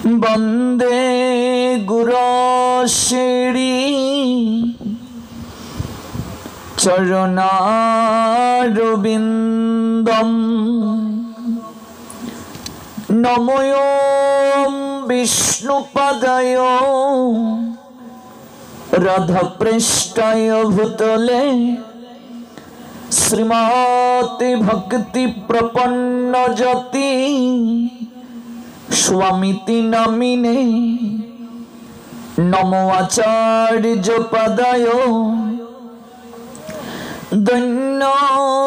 वंदे गुरोश्री चरणारविंदम नमो विष्णुपदाय राधापृष्ठाय भूतले श्रीमती भक्ति प्रपन्न जति स्वामिति नामिने नमो आचार्य पदाय दैन्य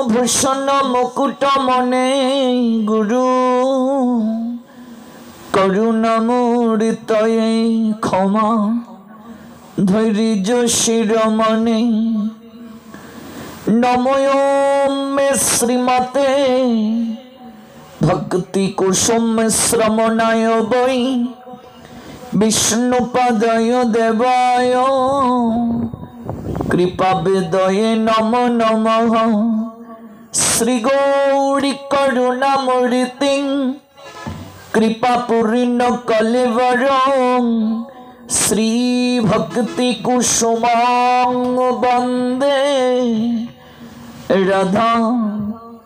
भूषण मुकुट मने गुरु करुणामूर्तये क्षमा धैर्य शिरोमणे नमो मे श्रीमते भक्ति कुसुम श्रवणाय वै विष्णुपदाय देवाय कृपा वेदये नमो नमः श्री गौरी करुणामूर्ति कृपा पूर्ण कलेवरं श्री भक्ति कुसुमां वंदे राधा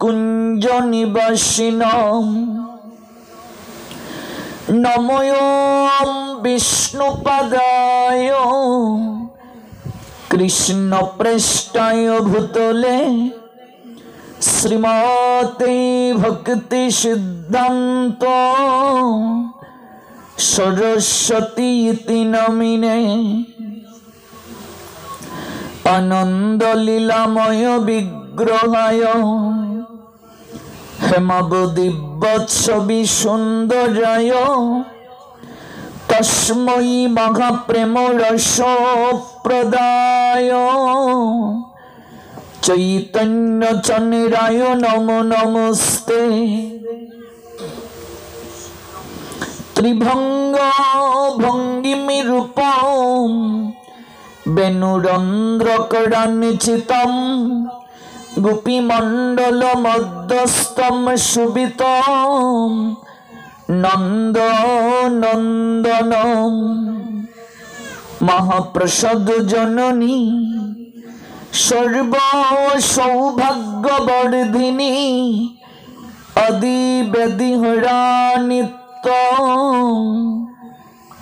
कुंज निवासिनम् नमो विष्णुपदाय कृष्ण पृष्ठाय भूतले श्रीमते भक्ति सिद्धांत सरस्वती इति नामिने आनंद लीलामय विग्रहाय हेमावदिव्यच्छवि सुंदराय तस्मै महाप्रेम रस प्रदाय चैतन्य चन्द्राय नमो नमस्ते त्रिभंग भंगिमी रूपम वेणुरंध्रकरान्वितं गोपीमंडल मध्यस्थं शुभितं नंद नंदनम महाप्रसाद जननी सर्व सौभाग्यवर्धिनी आदि वेदिहरा नित्य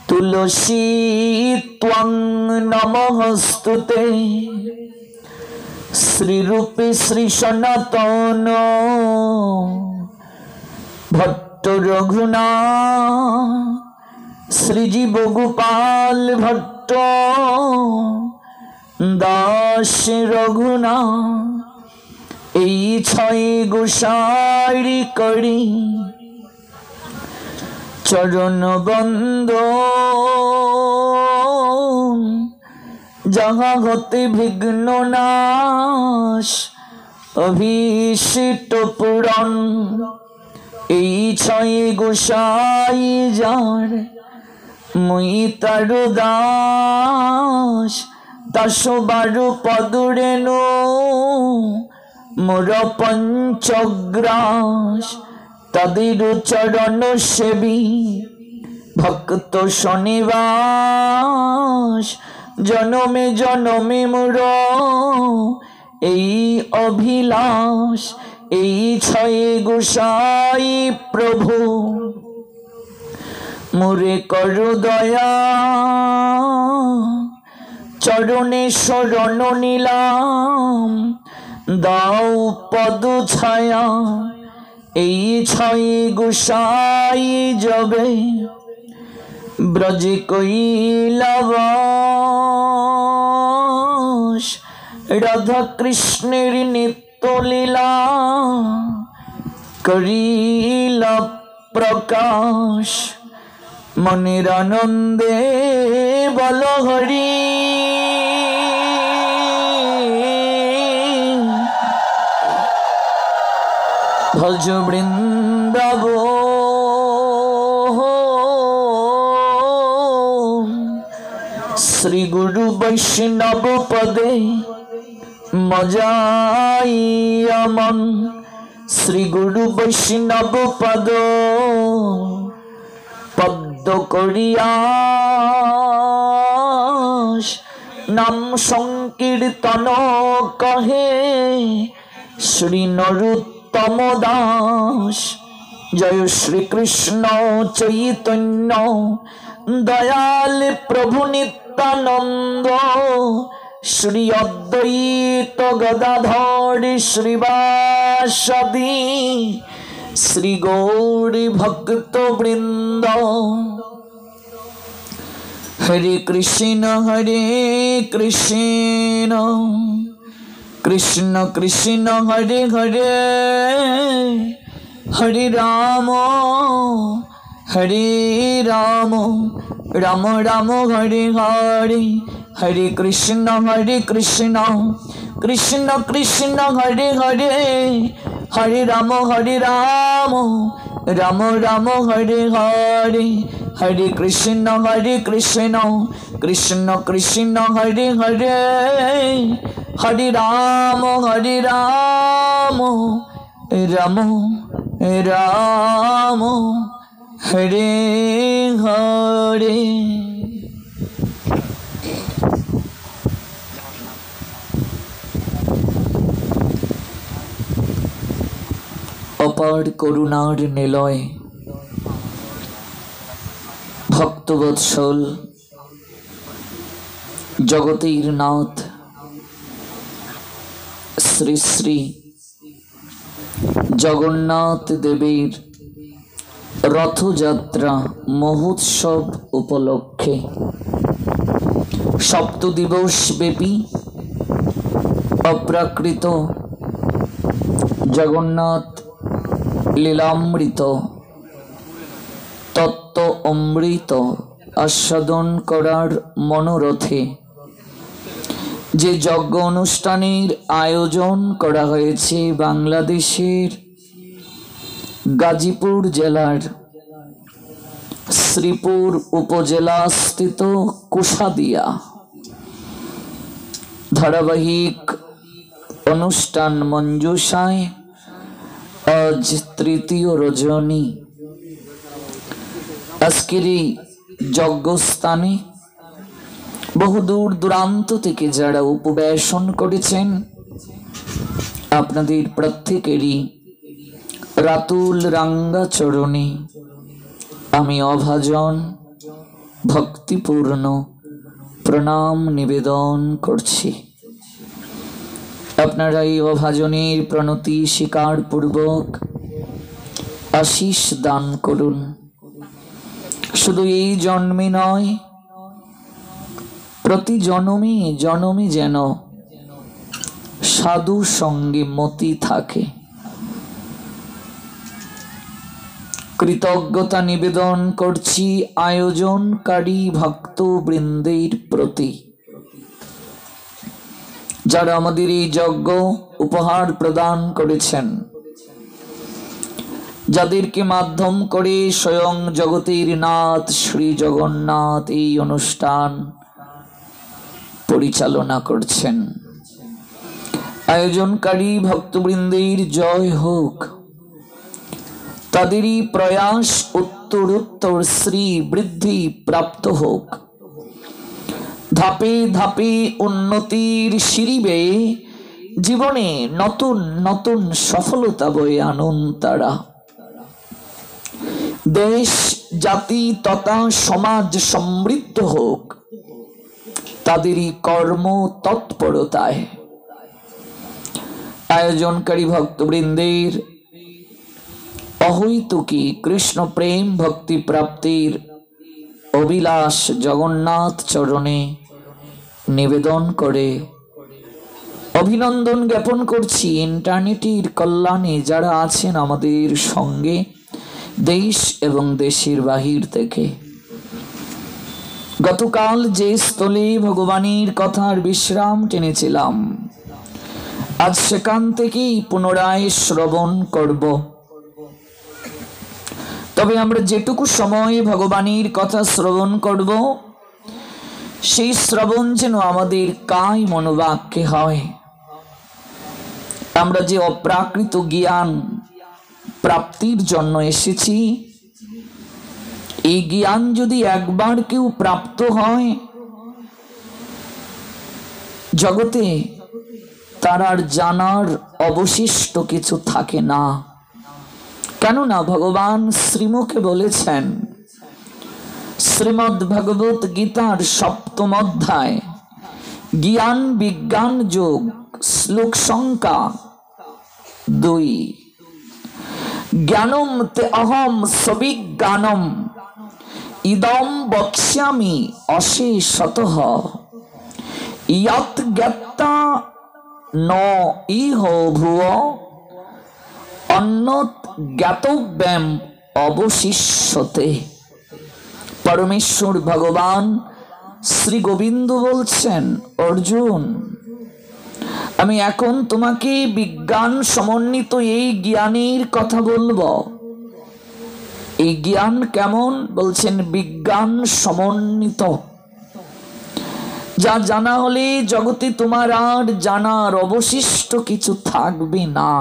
तुलसी त्वं नमस्तुते श्री रूपे श्री सनातन भट्ट रघुनाथ श्री जीव गोपाल भट्ट दास रघुनाथ এই ছয় গোসাইরি করি চরণ বন্দ যাহা হতে বিঘ্ন নাশ অভিষিত পুরাণ এই ছয় গোসাই যার মুই তার দাস তাসো বারো পদরেণু মোর পঞ্চগ্রাস তাদের চরণ সেবী ভক্ত শনিবাস জনমে জনমে মোর এই অভিলাষ এই ছয় গোসাই প্রভু মোরে করো দয়া চরণে শরণ নিলাম দাও পদ ছায়া এই ছয় গোসাই যাবে ব্রজ কৈলাস রাধা কৃষ্ণের নিত্য লীলা করিলা প্রকাশ মনের আনন্দে বল হরি ভজ বৃন্দাবন শ্রী গুরু বৈষ্ণব পদে मजाइया मन श्री गुरु वैष्णव पद पद्म নিত্য করিয়া নাম সংকীর্তন কহে শ্রী নরোত্তম দাস। জয় শ্রীকৃষ্ণ চৈতন্য দয়াল প্রভু নিত্যানন্দ শ্রী অদ্বৈত গদাধর শ্রীবাসাদি শ্রী গৌরী ভক্ত বৃন্দ। হরে কৃষ্ণ কৃষ্ণ কৃষ্ণ হরে হরে হরে রাম রাম রাম হরে হরে হরে কৃষ্ণ কৃষ্ণ কৃষ্ণ হরে হরে হরে রাম রাম রাম হরে হরে হরে কৃষ্ণ কৃষ্ণ কৃষ্ণ হরে হরে হরে রাম রাম রাম হরে হরে। অপার করুণার নিলয় ভক্তবৎসল জগতের নাথ শ্রী শ্রী জগন্নাথ দেবের রথযাত্রা মহোৎসব উপলক্ষে সপ্তদিবস ব্যাপী অপ্রাকৃত জগন্নাথ লীলামৃত তত্ত্ব অমৃত আস্বাদন করার মনোরথে যে যজ্ঞ অনুষ্ঠানের আয়োজন করা হয়েছে বাংলাদেশের গাজীপুর জেলার শ্রীপুর উপজেলা স্থিত কুশাদিয়া ধারাবাহিক অনুষ্ঠান মঞ্জুষায় আজ তৃতীয় রজনী। আজকের এই যজ্ঞস্থানে বহুদূর দূরান্ত থেকে যারা উপবেশন করেছেন আপনাদের প্রত্যেকেরই রাতুল রাঙ্গা চরণে আমি অভাজন ভক্তিপূর্ণ প্রণাম নিবেদন করছি। আপনারা এই অভাজনের প্রণতি স্বীকার পূর্বক আশীষ দান করুন। শুধু এই জন্মে নয়, প্রতি জনমে জনমে যেন সাধু সঙ্গে মতি থাকে। কৃতজ্ঞতা নিবেদন করছি আয়োজনকারী ভক্তবৃন্দের প্রতি, যারা আমাদের এই যজ্ঞ উপহার প্রদান করেছেন, যাদেরকে মাধ্যম করে স্বয়ং জগতের নাথ শ্রী জগন্নাথ এই অনুষ্ঠান পরিচালনা করছেন। আয়োজনকারী ভক্তবৃন্দের জয় হোক, তাদেরই প্রয়াস উত্তরোত্তর শ্রী বৃদ্ধি প্রাপ্ত হোক। ধাপে ধাপে উন্নতির সিঁড়ি বেয়ে জীবনে নতুন নতুন সফলতা বয়ে আনুন তারা। দেশ জাতি তথা সমাজ সমৃদ্ধ হোক তাদেরই কর্ম তৎপরতায়। আয়োজনকারী ভক্তবৃন্দের অহৈতুকী কৃষ্ণ প্রেম ভক্তি প্রাপ্তির অভিলাষ জগন্নাথ চরণে নিবেদন করে অভিনন্দন জ্ঞাপন করছি ইন্টারনেটের কল্যাণে যারা আছেন আমাদের সঙ্গে দেশ এবং দেশের বাহির থেকে। গতকাল যে স্থলে ভগবানের কথার বিশ্রাম টেনেছিলাম, আজ সেখান থেকেই পুনরায় শ্রবণ করব। তবে আমরা যেটুকু সময় ভগবানের কথা শ্রবণ করব, সেই শ্রবণ যেন আমাদের কায় মনোবাক্যে হয়। আমরা যে অপ্রাকৃত জ্ঞান প্রাপ্তির জন্য এসেছি, এই জ্ঞান যদি একবার কেউ প্রাপ্ত হয়, জগতে তার আর জানার অবশিষ্ট কিছু থাকে না। কেননা ভগবান শ্রীমুখে বলেছেন, শ্রীমদ্ ভগবত গীতার 7ম অধ্যায় জ্ঞান বিজ্ঞান যোগ শ্লোক সংখ্যা 2, জ্ঞানম তে অহম সবিজ্ঞানম ইদম বক্ষ্যামি অশেষতঃ ইয়ৎ জ্ঞাত্বা ন ইহ ভুব অন্যৎ জ্ঞাতব্যম অবশিষ্যতে। পরমেশ্বর ভগবান শ্রী গোবিন্দ বলছেন, অর্জুন, আমি এখন তোমাকে বিজ্ঞান সমন্বিত এই জ্ঞানের কথা বলবো। এই জ্ঞান কেমন? বলছেন বিজ্ঞান সমন্বিত, যা জানা হলে জগতে তোমার আর জানার অবশিষ্ট কিছু থাকবে না।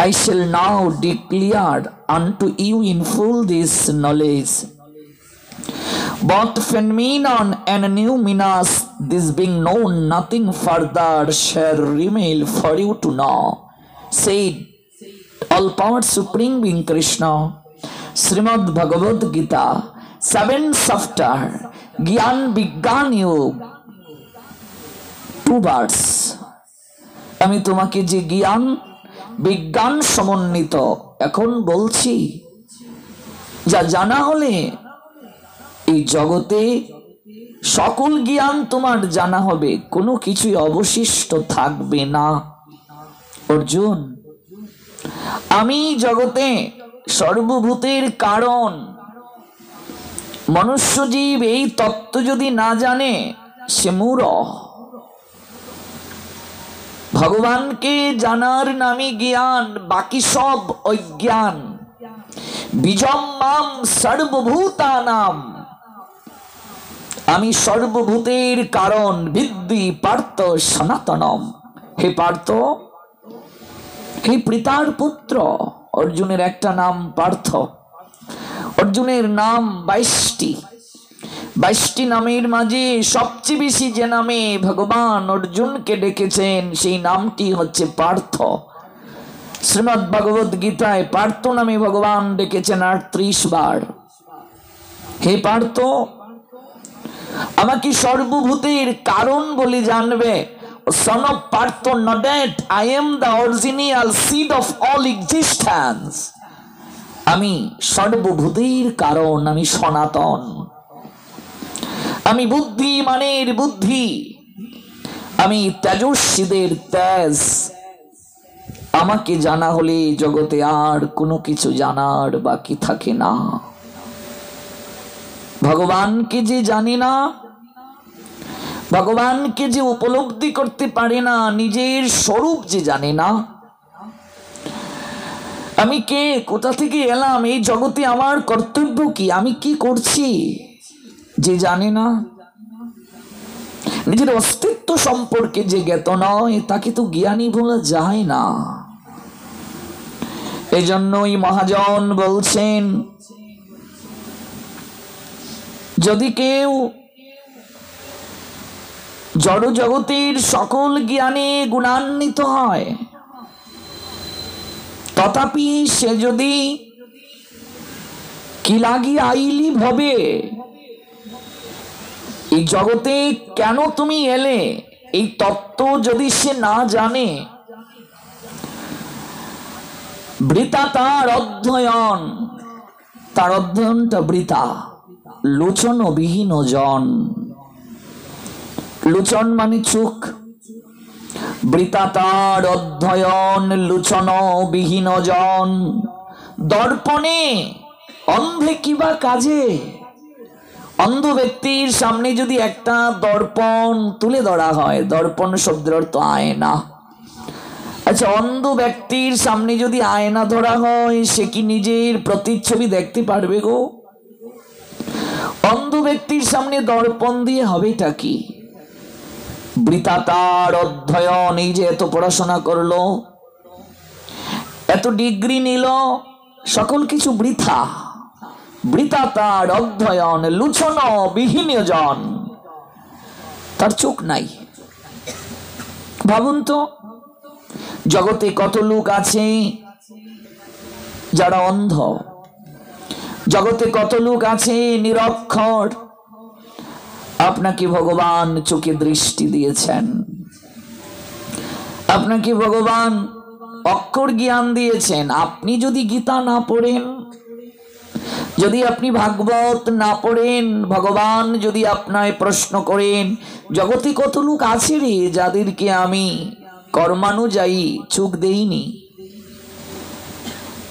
I shall now declare unto you in full this knowledge. Both phenomenon and noumenos, this being known, nothing further shall remain for you to know. Said all power supreme being Krishna. Srimad Bhagavad Gita 7th chapter Gyan Vigyan Yog 2 verse। আমি তোমাকে যে জ্ঞান বিজ্ঞান সমন্বিত এখন বলছি, যা জানা হলে এই জগতে সকল জ্ঞান তোমার জানা হবে, কোনো কিছুই অবশিষ্ট থাকবে না। অর্জুন, আমি জগতে সর্বভূতের কারণ। মনুষ্য জীব এই তত্ত্ব যদি না জানে সে মূঢ়। ভগবানকে জানার নামই জ্ঞান, বাকি সব অজ্ঞান। বীজম মাম সর্বভূতানাম, আমি সর্বভূতের কারণ। বিদ্ধি পার্থ সনাতনম, হে পার্থ, হে পিতার পুত্র। অর্জুনের একটা নাম পার্থ। অর্জুনের নাম 22টি। 22টি নামের মাঝে সবচেয়ে বেশি যে নামে ভগবান অর্জুনকে ডেকেছেন সেই নামটি হচ্ছে পার্থ। শ্রীমদ্ ভগবদ গীতায় পার্থ নামে ভগবান ডেকেছেন 38 বার। হে পার্থ, আমাকে সর্বভূতের কারণ বলে জানবে। Son of Partho, know that I am the original seed of all existence. আমি সর্বভূতের কারণ, আমি সনাতন, আমি বুদ্ধিমানের বুদ্ধি, আমি তেজস্বীদের তেজ। আমাকে জানা হলে জগতে আর কোনো কিছু জানার বাকি থাকে না। ভগবানকে যে জানে না, ভগবানকে যে উপলব্ধি করতে পারে না, নিজের স্বরূপ যে জানে না, আমি কে, কোথা থেকে এলাম, এই জগতে আমার কর্তব্য কি, আমি কি করছি, যে জানে না, নিজের অস্তিত্ব সম্পর্কে যে জ্ঞাত নয়, তাকে তো জ্ঞানী বলা যায় না। এজন্যই মহাজন বলছেন, যদি কেউ জড় জগতের সকল জ্ঞানে গুণান্বিত হয়, তথাপি সে যদি কি লাগি আইলি ভবে, এই জগতে কেন তুমি এলে, এই তত্ত্ব যদি সে না জানে, বৃথা তার অধ্যয়ন, তার অধ্যয়নটা বৃথা। লোচন বিহীন জন, লোচন মানে চোখ, বৃথা তার অধ্যয়ন লোচন বিহীন জন। দর্পণে অন্ধে কিবা কাজে। অন্ধ ব্যক্তির সামনে যদি একটা দর্পণ তুলে ধরা হয়, দর্পণ শব্দের অর্থ আয়না। আচ্ছা, অন্ধ ব্যক্তির সামনে যদি আয়না ধরা হয়, সে কি নিজের প্রতিচ্ছবি দেখতে পারবে গো? অন্ধ ব্যক্তির সামনে দর্পণ দিয়ে হবেটা কি? বৃথা তার অধ্যয়ন। এই যে এত পড়াশোনা করলো, এত ডিগ্রি নিল, সকল কিছু বৃথা। বৃথা তার অধ্যয়ন, লুছন বিহীন জন, তার চোখ নাই। ভাবুন তো, জগতে কত লোক আছে যারা অন্ধ, জগতে কত লোক আছে নিরক্ষর। আপনাকে ভগবান চোখে দৃষ্টি দিয়েছেন, আপনাকে ভগবান অক্ষর জ্ঞান দিয়েছেন। আপনি যদি গীতা না পড়েন, যদি আপনি ভাগবত না পড়েন, ভগবান যদি আপনায় প্রশ্ন করেন, জগতে কত লোক আছে রে যাদেরকে আমি কর্মানুযায়ী চোখ দেইনি,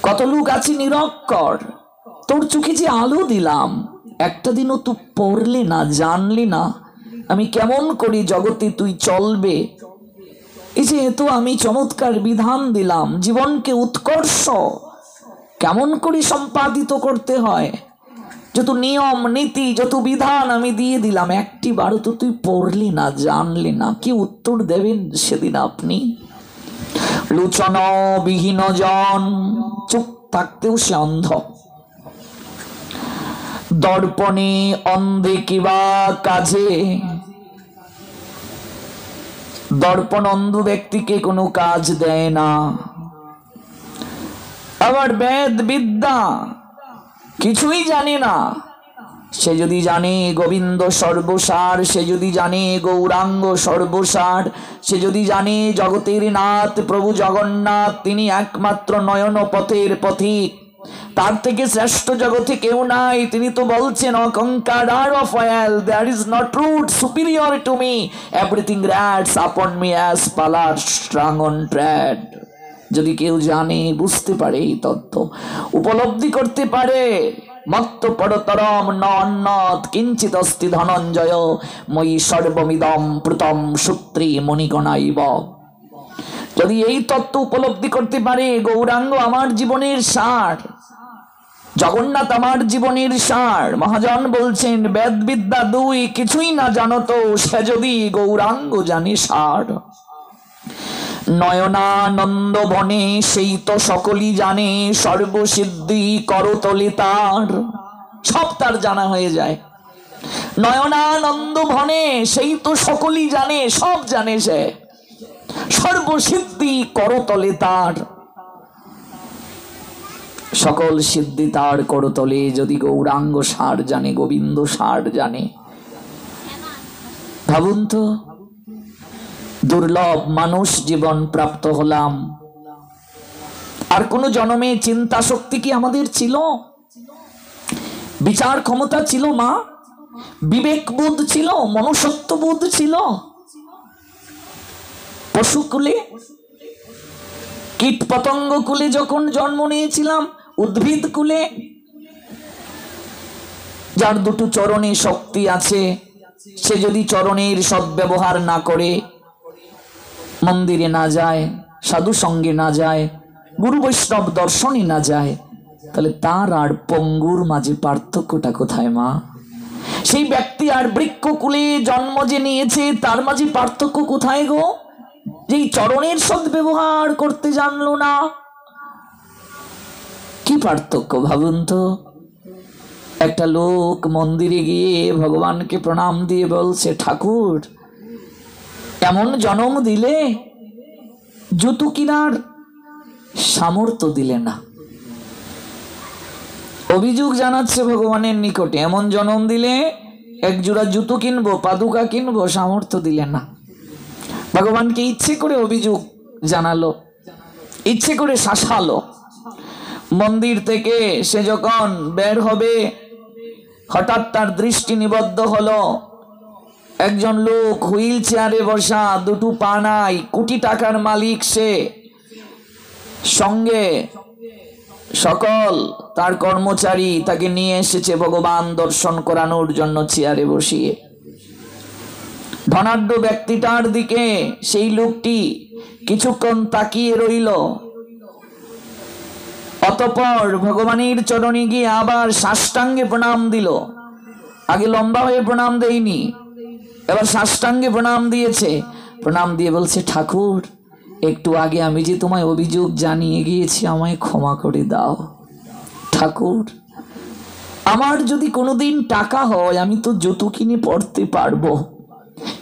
কত লোক আছে নিরক্ষর, তোর চোখে যে আলো দিলাম, একটা দিনও তুই পড়লে না, জানলি না আমি কেমন করি জগতে তুই চলবে। এই যে এত আমি চমৎকার বিধান দিলাম, জীবনকে উৎকর্ষ কেমন করে সম্পাদিত করতে হয়, যত নিয়ম নীতি যত বিধান আমি দিয়ে দিলাম, একটি বারও তো তুই পড়লি না, জানলি না। কি উত্তর দেবেন সেদিন আপনি? লোচন বিহীন জন, চুপ থাকতেও সে অন্ধ। দর্পণে অন্ধে কিবা কাজে, দর্পণ অন্ধ ব্যক্তিকে কোনো কাজ দেয় না। আবার বেদ বিদ্যা কিছুই জানে না, সে যদি জানে গোবিন্দ সর্বসার, সে যদি জানে গৌরাঙ্গ সর্বসার, সে যদি জানে জগতের নাথ প্রভু জগন্নাথ তিনি একমাত্র নয়ন পথের পথিক, তার থেকে শ্রেষ্ঠ জগতে কেউ নাই। তিনি তো বলছেন conqueror of wealth, there is not truth superior to me, everything rides upon me as pearls strung on thread. যদি কেউ জানে, বুঝতে পারে, এই তত্ত্ব উপলব্ধি করতে পারে, মত্ত পরতরম ন অন্নত কিঞ্চিত অস্তি ধনঞ্জয় ময়ি সর্বমিদম প্রতম সূত্রী মণিগণাইব। যদি এই তত্ত্ব উপলব্ধি করতে পারে, গৌরাঙ্গ আমার জীবনের সার, জগন্নাথ আমার জীবনের সার। মহাজন বলছেন বেদ বিদ্যা দুই কিছুই না জানো তো, সে যদি গৌরাঙ্গ জানে সার। নয়নানন্দ বনে সেই তো সকলই জানে, সর্বসিদ্ধি করতলে তার, সব তার জানা হয়ে যায়। নয়নানন্দ বনে সেই তো সকলই জানে, সব জানে সে, সর্বসিদ্ধি করতলে তার, সকল সিদ্ধি তার করতলে। যদি গৌরাঙ্গ সার জানে, গোবিন্দ সার জানে, ভাবুন তো, দুর্লভ মানুষ জীবন প্রাপ্ত হলাম। আর কোন জন্মে চিন্তা শক্তি কি আমাদের ছিল? বিচার ক্ষমতা ছিল মা? বিবেক বোধ ছিল? মনুষ্যত্ব বোধ ছিল? পশু কুলে, কীট পতঙ্গ কুলে যখন জন্ম নিয়েছিলাম, উদ্ভিদ কুলে, যার দুটো চরণে শক্তি আছে, সে যদি চরণের সদ্ব্যবহার না করে, মন্দিরে না যায়, সাধু সঙ্গে না যায়, গুরু বৈষ্ণব দর্শনে না যায়, তাহলে তার আর পঙ্গুর মাঝে পার্থক্যটা কোথায় মা? সেই ব্যক্তি আর বৃক্ষকুলে জন্ম যে নিয়েছে, তার মাঝে পার্থক্য কোথায় গো? যেই চরণের সদ্ব্যবহার করতে জানলো না, কি পার্থক্য ভাবুন তো। একটা লোক মন্দিরে গিয়ে ভগবানকে প্রণাম দিয়ে বলছে, ঠাকুর এমন জন্ম দিলে, জুতো কিনার সামর্থ্য দিলে না। অভিযোগ জানাচ্ছে ভগবানের নিকটে, এমন জন্ম দিলে এক জোড়া জুতো কিনবো, পাদুকা কিনবো, সামর্থ্য দিলে না। ভগবানকে ইচ্ছে করে অভিযোগ জানালো, ইচ্ছে করে শাসালো। মন্দির থেকে সে যখন বের হবে, হঠাৎ তার দৃষ্টি নিবদ্ধ হলো একজন লোক হুইল চেয়ারে বসা, দুটো পা নাই, কোটি টাকার মালিক সে, সঙ্গে সকল তার কর্মচারী তাকে নিয়ে এসেছে ভগবান দর্শন করানোর জন্য চেয়ারে বসিয়ে। ধনাঢ্য ব্যক্তিটার দিকে সেই লোকটি কিছুক্ষণ তাকিয়ে রইল, অতঃপর ভগবানের চরণে গিয়ে আবার সাষ্টাঙ্গে প্রণাম দিল। আগে লম্বা হয়ে প্রণাম দেয়নি, এবার সাষ্টাঙ্গে প্রণাম দিয়েছে। প্রণাম দিয়ে বলছে, ঠাকুর একটু আগে আমি যে তোমায় অভিযোগ জানিয়ে গিয়েছি, আমায় ক্ষমা করে দাও ঠাকুর। আমার যদি কোনোদিন টাকা হয় আমি তো জুতো কিনে পড়তে পারবো,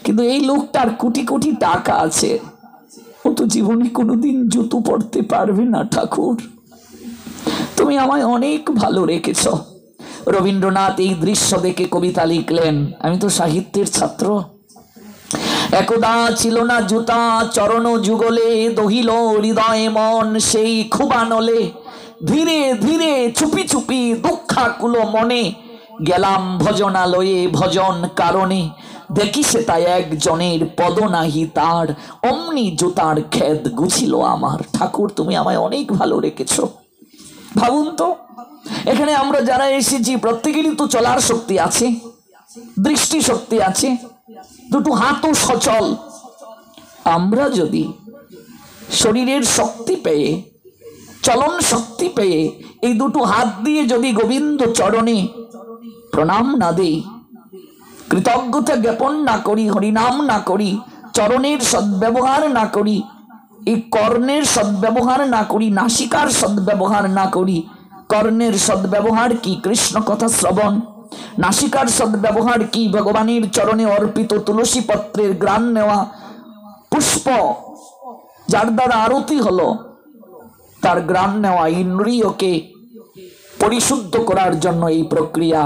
কিন্তু এই লোকটার কোটি কোটি টাকা আছে, ও তো জীবনে কোনোদিন জুতো পড়তে পারবে না। ঠাকুর তুমি আমায় অনেক ভালো রেখেছ। রবীন্দ্রনাথ এই দৃশ্য দেখে কবিতা লিখলেন। আমি তো সাহিত্যের ছাত্র। একদা ছিল না জুতা চরণ যুগলে, দহিল হৃদয় মন সেই খুবানলে, ধীরে ধীরে চুপি চুপি দুঃখাকুল মনে, গেলাম ভজনালয়ে ভজন কারণে, দেখি সে তাই একজনের পদ নাহি তার, অমনি জুতার খেদ গুছিল আমার। ঠাকুর তুমি আমায় অনেক ভালো রেখেছ। ভাবুন তো, এখানে আমরা যারা এসেছি প্রত্যেকেরই তো চলার শক্তি আছে, দৃষ্টি শক্তি আছে, দুটো হাতও সচল। আমরা যদি শরীরের শক্তি পেয়ে, চলন শক্তি পেয়ে, এই দুটো হাত দিয়ে যদি গোবিন্দ চরণে প্রণাম না দেই, কৃতজ্ঞতা জ্ঞাপন না করি, হরিনাম না করি, চরণের সদ্ব্যবহার না করি, এই কর্ণের সদ্ব্যবহার না করি, নাসিকার সদ্ব্যবহার না করি। কর্ণের সদ্ব্যবহার কি? কৃষ্ণ কথা শ্রবণ। নাসিকার সদ্ব্যবহার কি? ভগবানের চরণে অর্পিত তুলসী পত্রের গ্রাণ নেওয়া, পুষ্প যার দ্বারা আরতি হলো তার গ্রাণ নেওয়া, ইন্দ্রিয়কে পরিশুদ্ধ করার জন্য এই প্রক্রিয়া।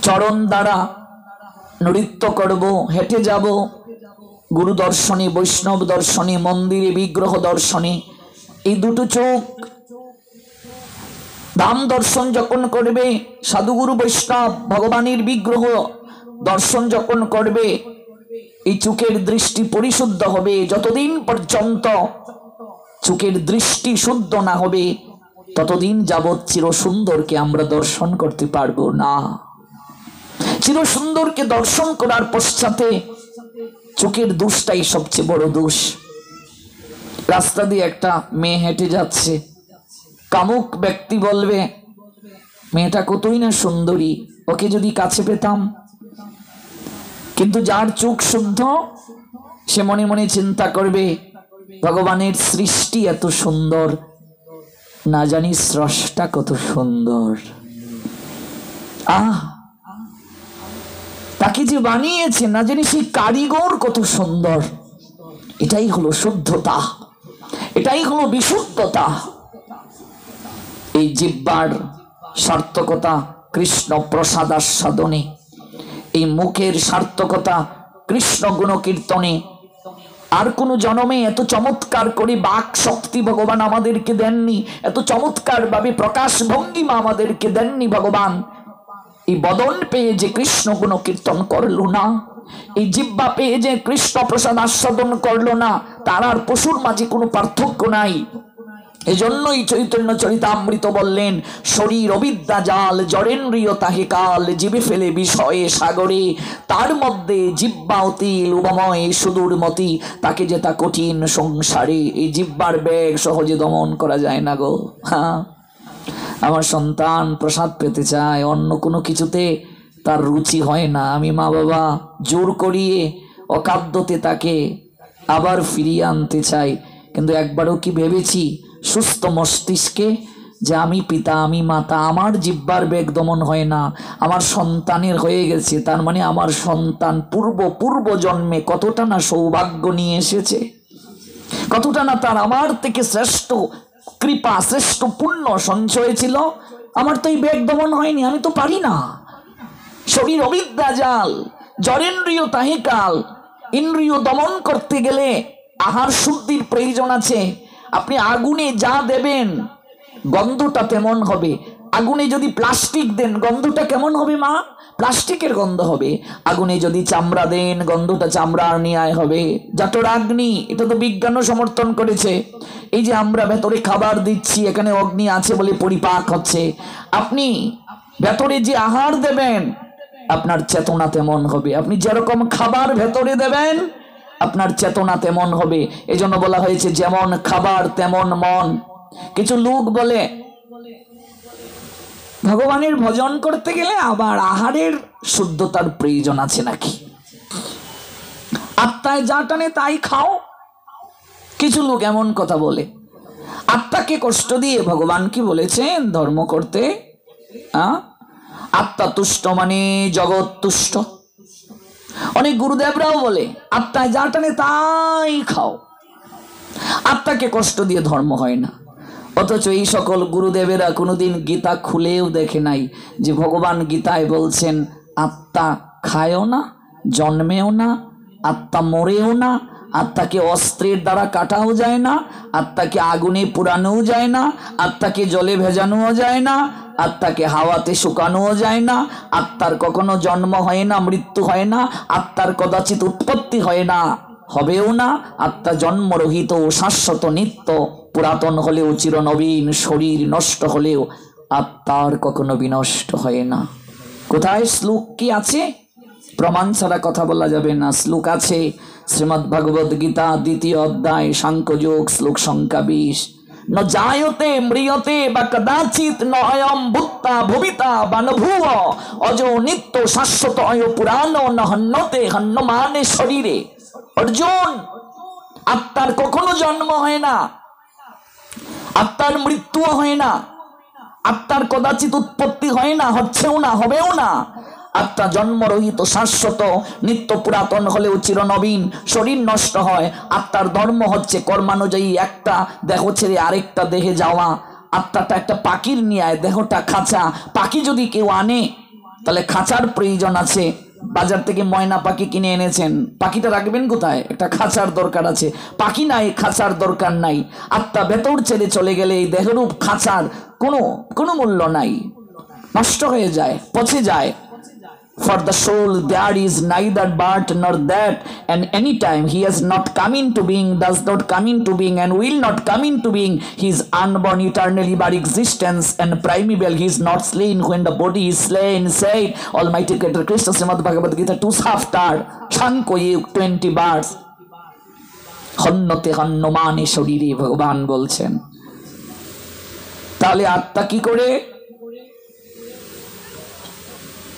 চরণ দ্বারা নৃত্য করব, হেঁটে যাব, গুরু দর্শনে, বৈষ্ণব দর্শনে, মন্দিরে বিগ্রহ দর্শনে। এই দুটো চোখ ধাম দর্শন যখন করবে, সাধুগুরু বৈষ্ণব ভগবানের বিগ্রহ দর্শন যখন করবে, এই চোখের দৃষ্টি পরিশুদ্ধ হবে। যতদিন পর্যন্ত চোখের দৃষ্টি শুদ্ধ না হবে ততদিন যাবৎ চির সুন্দরকে আমরা দর্শন করতে পারবো না। চির সুন্দরকে দর্শন করার পশ্চাতে চোখের দোষটাই সবচেয়ে বড় দোষ। রাস্তা দিয়ে একটা মেয়ে হেঁটে যাচ্ছে, কামুক ব্যক্তি বলবে মেয়েটা কতই না সুন্দরী, ওকে যদি কাছে পেতাম। কিন্তু যার চোখ শুদ্ধ সে মনে মনে চিন্তা করবে ভগবানের সৃষ্টি এত সুন্দর, না জানি স্রষ্টা কত সুন্দর। তাকে যে বানিয়েছে না জানি সেই কারিগর কত সুন্দর। এটাই হলো শুদ্ধতা, এটাই হলো বিশুদ্ধতা। এই জিহ্বার সার্থকতা কৃষ্ণ প্রসাদ আস্বাদনে, এই মুখের সার্থকতা কৃষ্ণ গুণ কীর্তনে। আর কোন জন্মে এত চমৎকার করে বাক শক্তি ভগবান আমাদেরকে দেননি, এত চমৎকার ভাবে প্রকাশ ভঙ্গিমা আমাদেরকে দেননি ভগবান। এই বদন পেয়ে যে কৃষ্ণ গুণ কীর্তন করলো না, এই জিহ্বা পেয়ে যে কৃষ্ণ প্রসাদ আস্বাদন করলো না, তার আর পশুর মাঝে কোনো পার্থক্য নাই। এজন্যই চৈতন্য চরিতামৃত বললেন, শরীর অবিদ্যা জাল, জড়েন্দ্রিয় তাহে কাল, জীবে ফেলে বিষয়ে সাগরে, তার মধ্যে জিহ্বা অতি লোভময় সুদূর মতি, তাকে যে তা কঠিন সংসারে। এই জিহ্বার বেগ সহজে দমন করা যায় না গো। হ্যাঁ, আমার সন্তান প্রসাদ পেতে চায়, অন্য কোনো কিছুতে তার রুচি হয় না। আমি মা বাবা জোর করিয়ে অকাদ্যতে তাকে আবার ফিরিয়ে আনতে চাই, কিন্তু একবারও কি ভেবেছি সুস্থ মস্তিষ্কে যে আমি পিতা, আমি মাতা, আমার জিহ্বার বেগ দমন হয় না, আমার সন্তানের হয়ে গেছে, তার মানে আমার সন্তান পূর্ব জন্মে কতটা না সৌভাগ্য নিয়ে এসেছে, কতটা না তার আমার থেকে শ্রেষ্ঠ কৃপা, শ্রেষ্ঠ পুণ্য সঞ্চয় ছিল। আমার তো এই বেগ দমন হয়নি, আমি তো পারি না। শরীর অবিদ্যা জাল, জড়েন্দ্রিয় তাহে কাল। ইন্দ্রিয় দমন করতে গেলে আহার শুদ্ধির প্রয়োজন আছে। আপনি আগুনে যা দেবেন গন্ধটা তেমন হবে। আগুনে যদি প্লাস্টিক দেন গন্ধটা কেমন হবে মা? প্লাস্টিকের গন্ধ হবে। আগুনে যদি চামড়া দেন গন্ধটা চামড়ার ন্যায় হবে। জাঠরাগ্নি, এটা তো বিজ্ঞানও সমর্থন করেছে। এই যে আমরা ভেতরে খাবার দিচ্ছি, এখানে অগ্নি আছে বলে পরিপাক হচ্ছে। আপনি ভেতরে যে আহার দেবেন আপনার চেতনা তেমন হবে। আপনি যেরকম খাবার ভেতরে দেবেন আপনার চেতনা তেমন হবে। এজন্য বলা হয়েছে যেমন খাবার তেমন মন। কিছু লোক বলে ভগবানের ভজন করতে গেলে আবার আহারের শুদ্ধতার প্রয়োজন আছে নাকি? আত্মায় যা টানে তাই খাও। কিছু লোক এমন কথা বলে। আত্মাকে কষ্ট দিয়ে ভগবান কি বলেছেন ধর্ম করতে? আত্মা তুষ্ট মানে জগৎ তুষ্ট। অনেক গুরুদেবরাও বলে আত্মায় যা টানে তাই খাও, আত্মাকে কষ্ট দিয়ে ধর্ম হয় না। অথচ এই সকল গুরুদেবেরা কোনোদিন গীতা খুলেও দেখে নাই যে ভগবান গীতায় বলছেন আত্মা খায়ও না, জন্মেও না, আত্মা মরেও না, আত্মাকে অস্ত্রের দ্বারা কাটাও যায় না, আত্মাকে আগুনে পুরানোও যায় না, আত্মাকে জলে ভেজানোও যায় না, আত্মাকে হাওয়াতে শুকানোও যায় না, আত্মার কখনো জন্ম হয় না, মৃত্যু হয় না, আত্মার কদাচিৎ উৎপত্তি হয় না, হবেও না। আত্মা জন্মরহিত, শাশ্বত, নিত্য, পুরাতন হলেও চিরনবীন, শরীর নষ্ট হলেও আত্মার কখনো বিনষ্ট হয় না। কোথায় শ্লোক কি আছে? প্রমাণ ছাড়া কথা বলা যাবে না। শ্লোক আছে শ্রীমদ্ ভগবদ গীতা 2য় অধ্যায় সাংখ্যযোগ শ্লোক সংখ্যা 20। ন জায়তে মৃয়তে বা কদাচিৎ ন অয়ম ভূত্তা ভবিতা বা ন ভুব অজো নিত্য শাশ্বত অয় পুরাণ ন হন্যতে হন্যমানে শরীরে। অর্জুন, আত্মার কখনো জন্ম হয় না, আত্মার মৃত্যুও হয় না, আত্মার কদাচিৎ উৎপত্তি হয় না, হচ্ছেও না, হবেও না। আত্মা জন্মরহিত, শাশ্বত, নিত্য, পুরাতন হলেও চিরনবীন, শরীর নষ্ট হয়। আত্মার ধর্ম হচ্ছে কর্মানুযায়ী একটা দেহ ছেড়ে আরেকটা দেহে যাওয়া। আত্মাটা একটা পাখির ন্যায়, দেহটা খাঁচা। পাখি যদি কেউ আনে তাহলে খাঁচার প্রয়োজন আছে। বাজার থেকে ময়না পাখি কিনে এনেছেন, পাখিটা রাখবেন কোথায়? একটা খাঁচার দরকার আছে। পাখি নাই, খাঁচার দরকার নাই। আত্মা ভেতর ছেড়ে চলে গেলে এই দেহরূপ খাঁচার কোনো মূল্য নাই, নষ্ট হয়ে যায়, পচে যায়। For the soul there is neither birth nor that, and any time he has not come into being, does not come into being, and will not come into being. He is unborn eternally by existence and primeval. He is not slain when the body is slain. Said Almighty Creator Krishna, Srimad Bhagavad Gita 2 chapter Sankhoyuk 20 verse. Hanyate হন্যমানে শরীরে, ভগবান বলছেন। তাহলে আত্মা কি করে?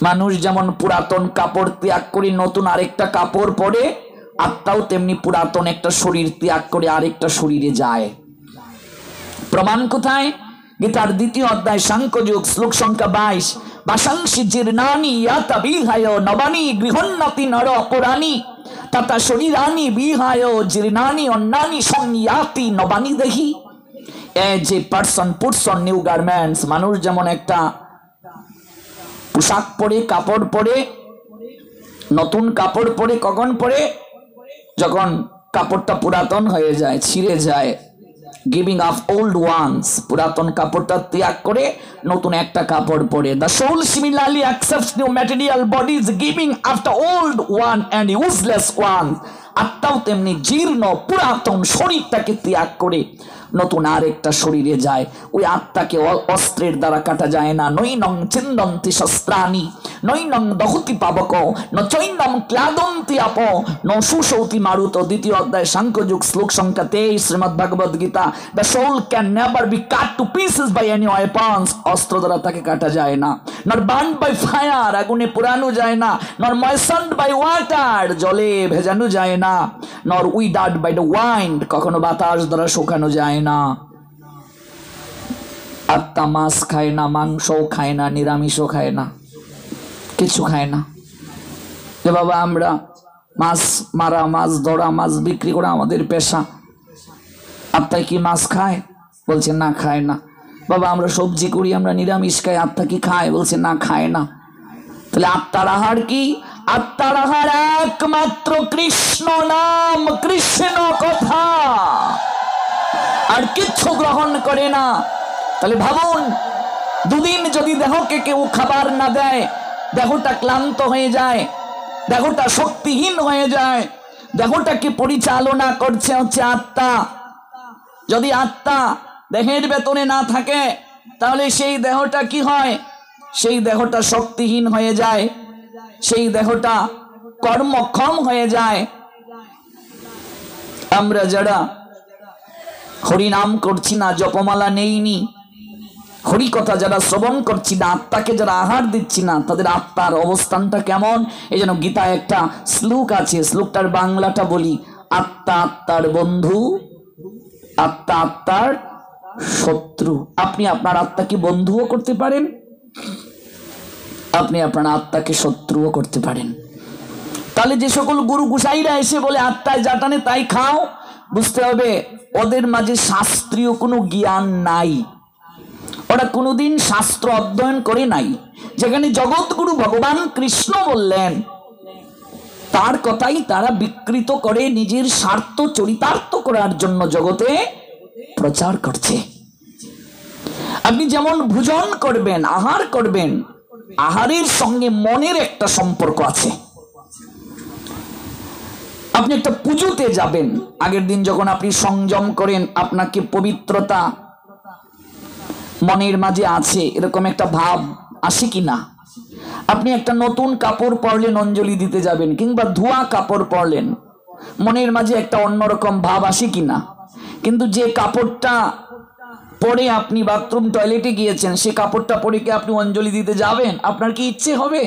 মানুষ যেমন পুরাতন কাপড় ত্যাগ করে নতুন আরেকটা কাপড় পরে, আত্মাও তেমনি পুরাতন একটা শরীর ত্যাগ করে আরেকটা শরীরে যায়। প্রমাণ কোথায়? গীতার 2য় অধ্যায় সাংখ্যযোগ শ্লোক সংখ্যা 22। বাসাংসি জীর্ণানি ইয়াতা বিহায় নবানি গৃহন্নতি নর অপরাণী তথা শরীরানি বিহায় জীর্ণানি অন্যানি সংয়াতি নবানি দেহি। As a person puts on new garments, মানুষ যেমন একটা পোশাক পরে, কাপড় পরে, নতুন কাপড় পরে কখন পরে? যখন কাপড়টা পুরাতন হয়ে যায়, ছিঁড়ে যায়। গিভিং আপ ওল্ড ওয়ান্স, পুরাতন কাপড়টা ত্যাগ করে নতুন একটা কাপড় পরে। The soul similarly accepts new material bodies, giving up the old one and useless one. আত্মাও তেমনি জীর্ণ পুরাতন শরীরটাকে ত্যাগ করে নতুন আরেকটা শরীরে যায়। ওই আত্মাকে অস্ত্রের দ্বারা কাটা যায় না। নৈনং ছিন্দন্তি শস্ত্রাণি নৈনং দহতি পাবক ন চৈনম ক্লাদন্তি আপ ন সুশৌতি মারুত। 2য় অধ্যায় সাংখ্যযোগ শ্লোক সংখ্যা 23 Srimad Bhagavad Gita. The soul can never be cut to pieces by any weapons, অস্ত্র দ্বারা তাকে কাটা যায় না। নর বার্নড বাই ফায়ার, আগুনে পোড়ানো যায় না। নর ময়েস্টেন্ড বাই ওয়াটার, জলে ভেজানো যায় না। নর উইদার্ড বাই দ্য ওয়াইন্ড, কখনো বাতাস দ্বারা শুকানো যায় না। আত্মা মাছ খায় না, মাংসও খায় না, নিরামিষও খায় না, কিছু খায় না। যে বাবা আমরা মাছ মারা, মাছ ধরা, মাছ বিক্রি করা আমাদের পেশা, আত্মায় কি মাছ খায়? বলছে না, খায় না। বাবা আমরা সবজি করি, আমরা নিরামিষ খাই, আত্মা কি খায়? বলছে না, খায় না। তাহলে আত্মার আহার কি? আত্মার আহার একমাত্র কৃষ্ণ নাম, কৃষ্ণ কথা, আর কিচ্ছু গ্রহণ করে না। তাহলে ভাবুন, দুদিন যদি দেহকে কেউ খাবার না দেয়, দেহটা ক্লান্ত হয়ে যায়, দেহটা শক্তিহীন হয়ে যায়। দেহটাকে পরিচালনা করছে হচ্ছে আত্মা। যদি আত্মা দেহের ভেতরে না থাকে তাহলে সেই দেহটা কি হয়? সেই দেহটা শক্তিহীন হয়ে যায়, সেই দেহটা কর্মক্ষম হয়ে যায়। আমরা যারা হরিনাম করছি না, জপমালা নেইনি, হরি কথা যারা শ্রবণ করছি না, আত্মাকে যারা আহার দিচ্ছি না, তাদের আত্মার অবস্থানটা কেমন? এই জন্য গীতায় একটা শ্লোক আছে, শ্লোকটার বাংলাটা বলি। আত্মা আত্মার বন্ধু, আত্মা আত্মার শত্রু। আপনি আপনার আত্মাকে বন্ধুও করতে পারেন, আপনি আপনার আত্মাকে শত্রুও করতে পারেন। তাহলে যে সকল গুরু গুসাইরা এসে বলে আত্মায় যা টানে তাই খাও, বুঝতে হবে ওদের মাঝে শাস্ত্রীয় কোনো জ্ঞান নাই, ওরা কোনোদিন শাস্ত্র অধ্যয়ন করে নাই। যেখানে জগৎগুরু ভগবান কৃষ্ণ বললেন তার কথাই তারা বিকৃত করে নিজের স্বার্থ চরিতার্থ করার জন্য জগতে প্রচার করছে। আপনি যেমন ভোজন করবেন, আহার করবেন, আহারের সঙ্গে মনের একটা সম্পর্ক আছে। আপনি একটা পুজোতে যাবেন, আগের দিন যখন আপনি সংযম করেন, আপনাকে পবিত্রতা মনের মাঝে আছে এরকম একটা ভাব আসে কিনা? আপনি একটা নতুন কাপড় পরলেন, অঞ্জলি দিতে যাবেন, কিংবা ধোয়া কাপড় পরলেন, মনের মাঝে একটা অন্যরকম ভাব আসে কিনা? কিন্তু যে কাপড়টা পরে আপনি বাথরুম টয়লেটে গিয়েছেন, সে কাপড়টা পরে কি আপনি অঞ্জলি দিতে যাবেন? আপনার কি ইচ্ছে হবে?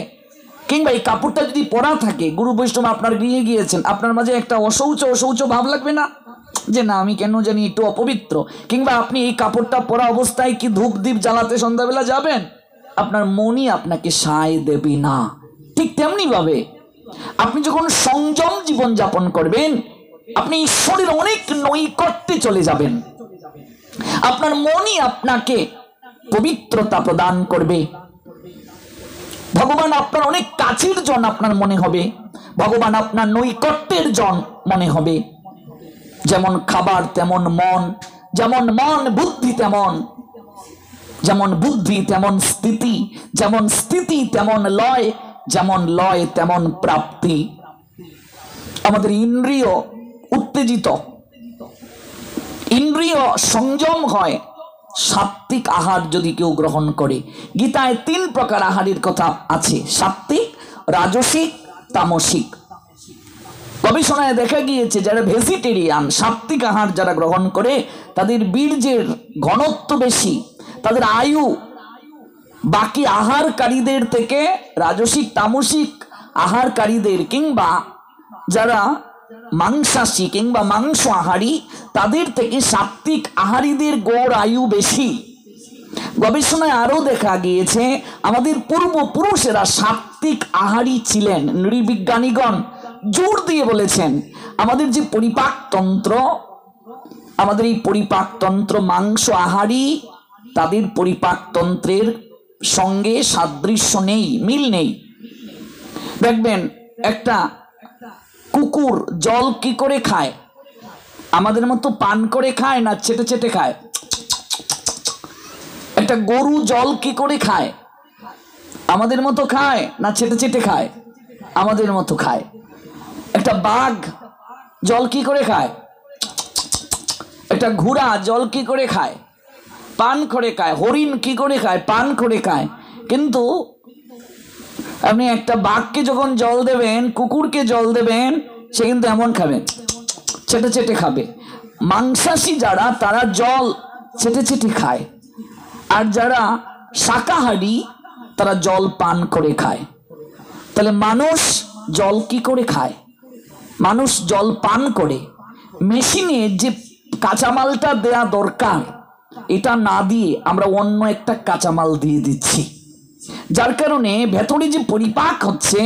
কিংবা এই কাপড়টা যদি পরা থাকে, গুরু বৈষ্ণব আপনার গৃহে গিয়েছেন, আপনার মাঝে একটা অশৌচ ভাব লাগবে না? যে না, আমি কেন জানি একটু অপবিত্র। কিংবা আপনি এই কাপড়টা পরা অবস্থায় কি ধূপ দ্বীপ জ্বালাতে সন্ধ্যাবেলা যাবেন? আপনার মনই আপনাকে সায় দেবে না। ঠিক তেমনি ভাবে আপনি যখন সংযম জীবন যাপন করবেন, আপনি ঈশ্বরের অনেক নৈকট্যে চলে যাবেন। আপনার মনই আপনাকে পবিত্রতা প্রদান করবে। ভগবান আপনার অনেক কাছের জন আপনার মনে হবে, ভগবান আপনার নৈকট্যের জন মনে হবে। যেমন খাবার তেমন মন, যেমন মন বুদ্ধি তেমন, যেমন বুদ্ধি তেমন স্থিতি, যেমন স্থিতি তেমন লয়, যেমন লয় তেমন প্রাপ্তি। আমাদের ইন্দ্রিয় উত্তেজিত, ইন্দ্রিয় সংযম হয় সাত্বিক আহার যদি কেউ গ্রহণ করে। গীতায় 3 প্রকার আহারের কথা আছে, সাত্বিক, রাজসিক, তামসিক। গবেষণায় দেখা গিয়েছে যারা ভেজিটেরিয়ান, সাত্বিক আহার যারা গ্রহণ করে, তাদের বীর্যের ঘনত্ব বেশি, তাদের আয়ু বাকি আহারকারীদের থেকে, রাজসিক তামসিক আহারকারীদের কিংবা যারা মাংসাশী কিংবা মাংস আহারী, তাদের থেকে সাত্বিক আহারীদের গড় আয়ু বেশি। গবেষণায় আরো দেখা গিয়েছে আমাদের পূর্বপুরুষেরা সাত্বিক আহারী ছিলেন। নৃবিজ্ঞানীগণ জোর দিয়ে বলেছেন আমাদের যে পরিপাকতন্ত্র, আমাদের এই পরিপাকতন্ত্র মাংস আহারী, তাদের পরিপাকতন্ত্রের সঙ্গে সাদৃশ্য নেই, মিল নেই। দেখবেন একটা কুকুর জল কি করে খায়? আমাদের মতো পান করে খায় না চেটে চেটে খায়? একটা গরু জল কি করে খায়? আমাদের মতো খায় না চেটে চেটে খায়? আমাদের মতো খায়। একটা বাঘ জল কি করে খায়? একটা ঘোড়া জল কি করে খায়? পান করে খায়। হরিণ কি করে খায়? পান করে খায়। কিন্তু আপনি একটা বাঘকে যখন জল দেবেন, কুকুরকে জল দেবেন, সে কিন্তু এমন খাবে, চেটে চেটে খাবে। মাংসাশী যারা, তারা জল চেটে চেটে খায়, আর যারা শাকাহারী তারা জল পান করে খায়। তাহলে মানুষ জল কি করে খায়? মানুষ জল পান করে। মেশিনে যে কাঁচামালটা দেয়া দরকার, এটা না দিয়ে আমরা অন্য একটা কাঁচামাল দিয়ে দিচ্ছি, যার কারণে ভেতরে যে পরিপাক হচ্ছে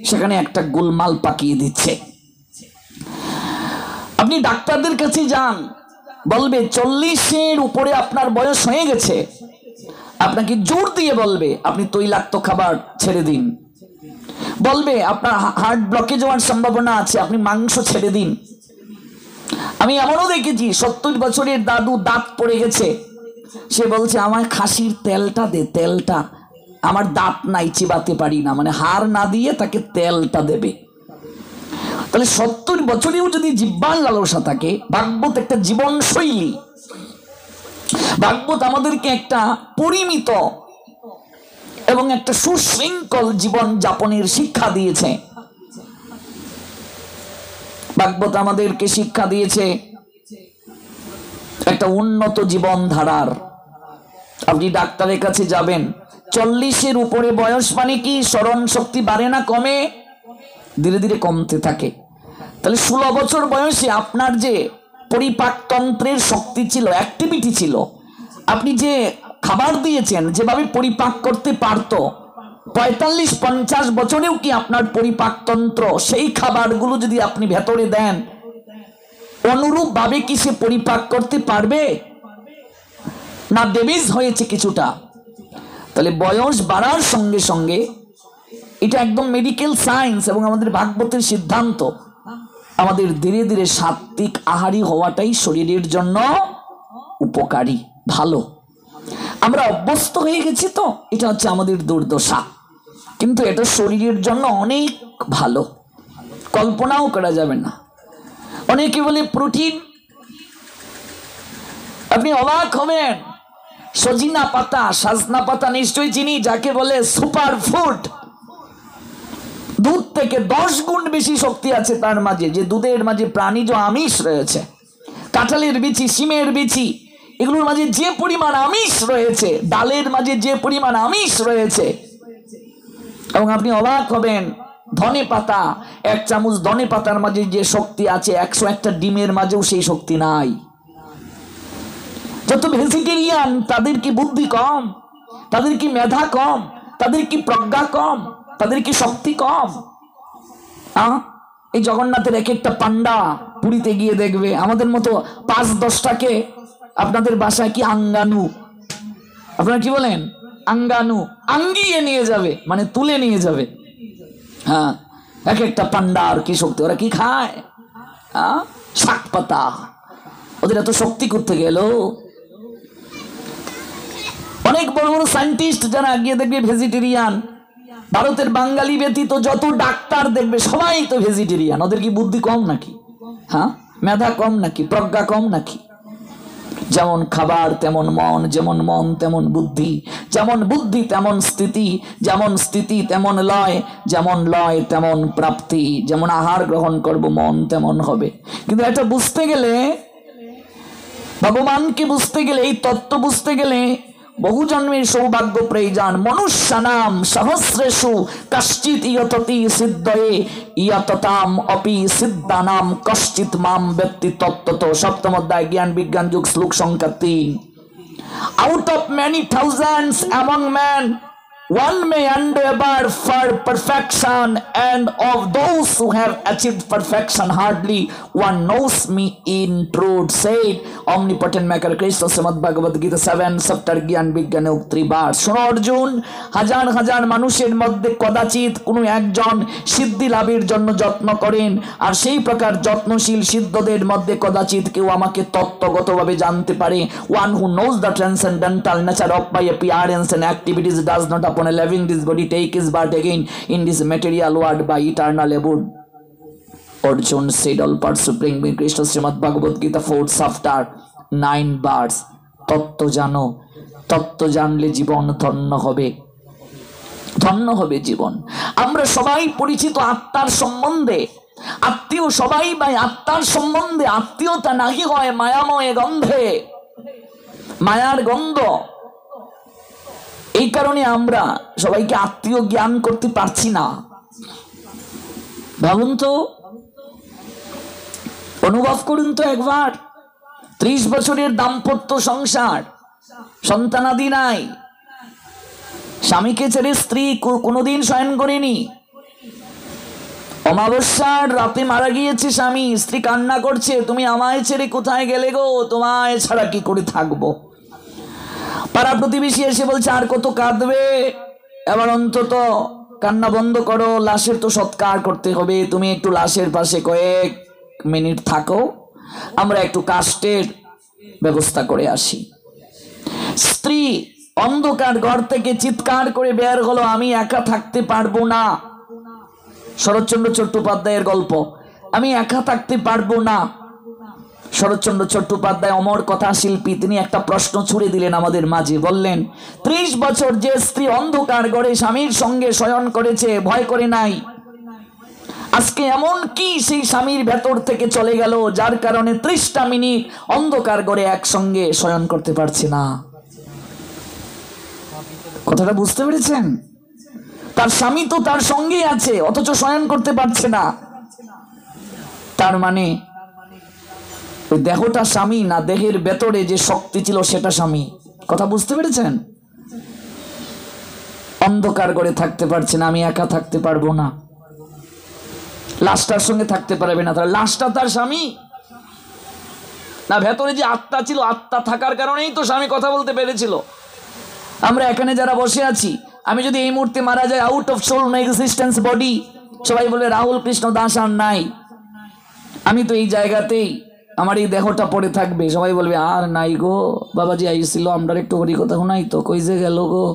সেখানে একটা গোলমাল পাকিয়ে দিচ্ছে। আপনি ডাক্তারদের কাছে যান, বলবে 40-এর উপরে আপনার বয়স হয়ে গেছে, আপনাকে জোর দিয়ে বলবে আপনি তৈলাক্ত খাবার ছেড়ে দিন, বলবে আপনার হার্ট ব্লকেজ হওয়ার সম্ভাবনা আছে, আপনি মাংস ছেড়ে দিন। আমি এমনও দেখেছি 70 বছরের দাদু দাঁত পড়ে গেছে, সে বলছে আমার খাসির তেলটা দে, তেলটা, আমার দাঁত নাই, চিবাতে পারি না, মানে হাড় না দিয়ে তাকে তেলটা দেবে। তাহলে 70 বছরেও যদি জিহ্বার লালসা থাকে, ভাগবত একটা জীবন শৈলী, ভাগবত আমাদেরকে একটা পরিমিত এবং একটা সুশৃঙ্খল জীবন যাপনের শিক্ষা দিয়েছে। ভাগবত আমাদেরকে শিক্ষা দিয়েছে একটা উন্নত জীবন ধারার। আপনি ডাক্তারের কাছে যাবেন, 40-এর উপরে বয়স মানে কি স্মরণ শক্তি বাড়ে না কমে? ধীরে ধীরে কমতে থাকে। তাহলে 16 বছর বয়সে আপনার যে পরিপাকতন্ত্রের শক্তি ছিল, অ্যাক্টিভিটি ছিল, আপনি যে খাবার দিয়েছেন, যেভাবে পরিপাক করতে পারতো, 45-50 বছরেও কি আপনার পরিপাকতন্ত্র সেই খাবারগুলো যদি আপনি ভেতরে দেন, অনুরূপ ভাবে কি সে পরিপাক করতে পারবে না? ড্যামেজ হয়েছে কিছুটা। তাহলে বয়স বাড়ার সঙ্গে সঙ্গে, এটা একদম মেডিকেল সায়েন্স এবং আমাদের ভাগবতের সিদ্ধান্ত, আমাদের ধীরে ধীরে সাত্ত্বিক আহারী হওয়াটাই শরীরের জন্য উপকারী, ভালো। আমরা অভ্যস্ত হয়ে গেছি, তো এটা হচ্ছে আমাদের দুর্দশা, কিন্তু এটা শরীরের জন্য অনেক ভালো, কল্পনাও করা যাবে না। অনেকে বলে প্রোটিন, আপনি অবাক হবেন, সজিনা পাতা, সাজনা পাতা নিশ্চয়ই চিনি, যাকে বলে সুপার ফুড। দুধ থেকে 10 গুণ বেশি শক্তি আছে তার মাঝে, যে দুধের মাঝে প্রাণীজ আমিষ রয়েছে। কাঁঠালের বিচি, শিমের বিচি, এগুলোর মাঝে যে পরিমাণ আমিষ রয়েছে, ডালের মাঝে যে পরিমাণ আমিষ রয়েছে, এবং আপনি অবাক হবেন, ধনে পাতা, 1 চামচ ধনে পাতার মাঝে যে শক্তি আছে, 101টা ডিমের মাঝেও সেই শক্তি নাই। যত ভেজিটেরিয়ান, তাদের কি বুদ্ধি কম? তাদের কি মেধা কম? তাদের কি প্রজ্ঞা কম? তাদের কি শক্তি কম? এই জগন্নাথের এক একটা পান্ডা পুরীতে গিয়ে দেখবে, আমাদের মতো 5-10টাকে আপনাদের বাসায় কি আঙ্গানু, আপনারা কি বলেন, আঙ্গানু, আঙ্গিয়ে নিয়ে যাবে, মানে তুলে নিয়ে যাবে। হ্যাঁ, এক একটা পান্ডার কি শক্তি, ওরা কি খায়? শাক পাতা, ওদের এত শক্তি করতে গেল। অনেক বড় বড় সায়েন্টিস্ট যারা গিয়ে দেখবে ভেজিটেরিয়ান, ভারতের বাঙালি ব্যতীত যত ডাক্তার দেখবে সবাই তো ভেজিটেরিয়ান। ওদের কি বুদ্ধি কম নাকি? হ্যাঁ, মেধা কম নাকি? প্রজ্ঞা কম নাকি? যেমন খাবার তেমন মন, যেমন মন তেমন বুদ্ধি, যেমন বুদ্ধি তেমন স্থিতি, যেমন স্থিতি তেমন লয়, যেমন লয় তেমন প্রাপ্তি। যেমন আহার গ্রহণ করব মন তেমন হবে। কিন্তু এটা বুঝতে গেলে, ভগবানকে বুঝতে গেলে, এই তত্ত্ব বুঝতে গেলে বহু জন্মের সৌভাগ্য প্রয়োজন। মনুষ্যানাম সহস্রেষু কশ্চিৎ ইয়ততি সিদ্ধয়ে ইয়ততাম অপি সিদ্ধানাম কশ্চিৎ মাম ব্যক্তি তত্ত্বত। সপ্তম অধ্যায় জ্ঞান বিজ্ঞান যুগ, শ্লোক সংখ্যা 3। Out of many thousands among men, one may endeavor for perfection, and of those who have achieved perfection, hardly one knows me in truth, said omnipotent maker Krishna, Srimad Bhagavad Gita 7 chapter জ্ঞান বিজ্ঞানে 3 বার। শোনো অর্জুন, হাজার হাজার মানুষের মধ্যে কদাচিৎ কোনো একজন সিদ্ধি লাভের জন্য যত্ন করেন, আর সেই প্রকার যত্নশীল সিদ্ধদের মধ্যে কদাচিৎ কেউ আমাকে তত্ত্বগতভাবে জানতে পারে। One who knows the transcendental nature of my appearance and activities does not upon a living this body take his birth again in this material world by eternal abode. Arjun said, all parts supreme being Krishna, Srimad Bhagavad Gita 4 chapter 9 verse। তত্ত্ব জানো, তত্ত্ব জানলে জীবন ধন্য হবে, ধন্য হবে জীবন। আমরা সবাই পরিচিত আত্মার সম্বন্ধে, আত্মীয় সবাই ভাই আত্মার সম্বন্ধে। আত্মীয়তা নাহি হয় মায়াময় গন্ধে, মায়ার গন্ধ। এই কারণে আমরা সবাইকে আত্মীয় জ্ঞান করতে পারছি না। ভাবুন তো, অনুভব করুন তো একবার, 30 বছরের দাম্পত্য সংসার, সন্তানাদি নাই, স্বামীকে ছেড়ে স্ত্রী কোনোদিন শয়ন করেনি, অমাবস্যার রাতে মারা গিয়েছে স্বামী, স্ত্রী কান্না করছে, তুমি আমায় ছেড়ে কোথায় গেলে গো, তোমায় ছাড়া কি করে থাকবো। পাড়া প্রতিবেশী এসে বলছে, আর কত কাঁদবে, এবার অন্তত কান্না বন্ধ করো, লাশের তো সৎকার করতে হবে, তুমি একটু লাশের পাশে কয়েক মিনিট থাকো, আমরা একটু কাষ্টের ব্যবস্থা করে আসি। স্ত্রী অন্ধকার ঘর থেকে চিৎকার করে বের হলো, আমি একা থাকতে পারবো না। শরৎচন্দ্র চট্টোপাধ্যায়ের গল্প, আমি একা থাকতে পারবো না। শরৎচন্দ্র চট্টোপাধ্যায় অমর কথা শিল্পী, তিনি একটা প্রশ্ন ছুড়ে দিলেন আমাদের মাঝে, বললেন 30 বছর যে স্ত্রী অন্ধকার ঘরে স্বামীর সঙ্গে শয়ন করেছে, ভয় করে নাই, আজকে এমন কি সেই স্বামীর ভেতর থেকে চলে গেল যার কারণে 30টা মিনিট অন্ধকার ঘরে একসঙ্গে শয়ন করতে পারছে না। কথাটা বুঝতে পেরেছেন? তার স্বামী তো তার সঙ্গেই আছে, অথচ শয়ন করতে পারছে না। তার মানে ওই দেহটা স্বামী না, দেহের ভেতরে যে শক্তি ছিল সেটা স্বামী। কথা বুঝতে পেরেছেন? অন্ধকার করে থাকতে পারছে না, আমি একা থাকতে পারবো না, লাশটার সঙ্গে থাকতে পারবে না, তাহলে লাশটা তার স্বামী না, ভেতরে যে আত্মা ছিল, আত্মা থাকার কারণেই তো স্বামী কথা বলতে পেরেছিল। আমরা এখানে যারা বসে আছি, আমি যদি এই মুহূর্তে মারা যাই, out of soul no existence body, সবাই বলে রাহুল কৃষ্ণ দাস আর নাই, আমি তো এই জায়গাতেই, আমার এই দেহটা পড়ে থাকবে, সবাই বলবে আর নাই গো, বাবাজি আইছিল, আমরা একটু হরি কথা শোনাই তো, কই যে গেল গো,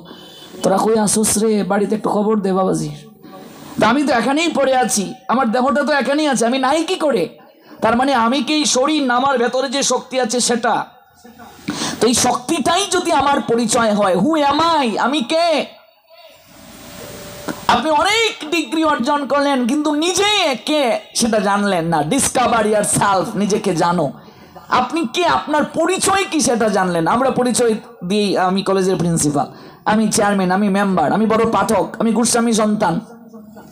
তোরা কই আসুস রে, বাড়িতে একটু খবর দে বাবাজি। আমি তো এখানেই পড়ে আছি, আমার দেহটা তো এখানেই আছে, আমি নাই কি করে? তার মানে আমি কি শরীর না, আমার ভেতরে যে শক্তি আছে সেটা, তো এই শক্তিটাই যদি আমার পরিচয় হয়, হু এম আই, আমি কে? আপনি অনেক ডিগ্রি অর্জন করলেন কিন্তু নিজে কে সেটা জানলেন না। ডিসকভার ইয়ারসেলফ, নিজেকে জানো, আপনি কে, আপনার পরিচয় কি সেটা জানলেন। আমরা পরিচয় দিই, আমি কলেজের প্রিন্সিপাল, আমি চেয়ারম্যান, আমি মেম্বার, আমি বড় পাঠক, আমি গোস্বামী সন্তান,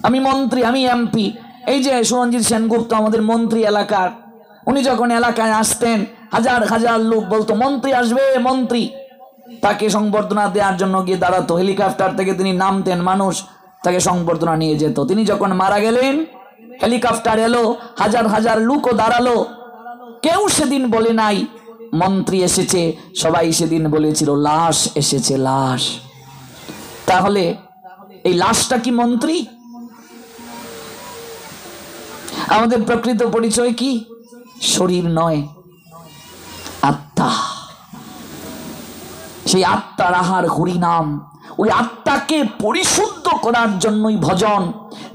আমি মন্ত্রী, আমি এমপি। এই যে সুরঞ্জিত সেনগুপ্ত আমাদের মন্ত্রী এলাকার, উনি যখন এলাকায় আসতেন হাজার হাজার লোক বলতো মন্ত্রী আসবে মন্ত্রী, তাকে সংবর্ধনা দেওয়ার জন্য গিয়ে দাঁড়াতো, হেলিকপ্টার থেকে তিনি নামতেন, মানুষ তাকে সংবর্ধনা নিয়ে যেত। তিনি যখন মারা গেলেন, হেলিকপ্টার এলো, হাজার হাজার লোকও দাঁড়ালো, কেউ সেদিন বলে নাই মন্ত্রী এসেছে, সবাই সেদিন বলেছিল লাশ এসেছে, লাশ। তাহলে এই লাশটা কি মন্ত্রী? আমাদের প্রকৃত পরিচয় কি? শরীর নয়, আত্মা। সেই আত্মার আহার হরিনাম, ওই আত্মাকে পরিশুদ্ধ করার জন্যই ভজন।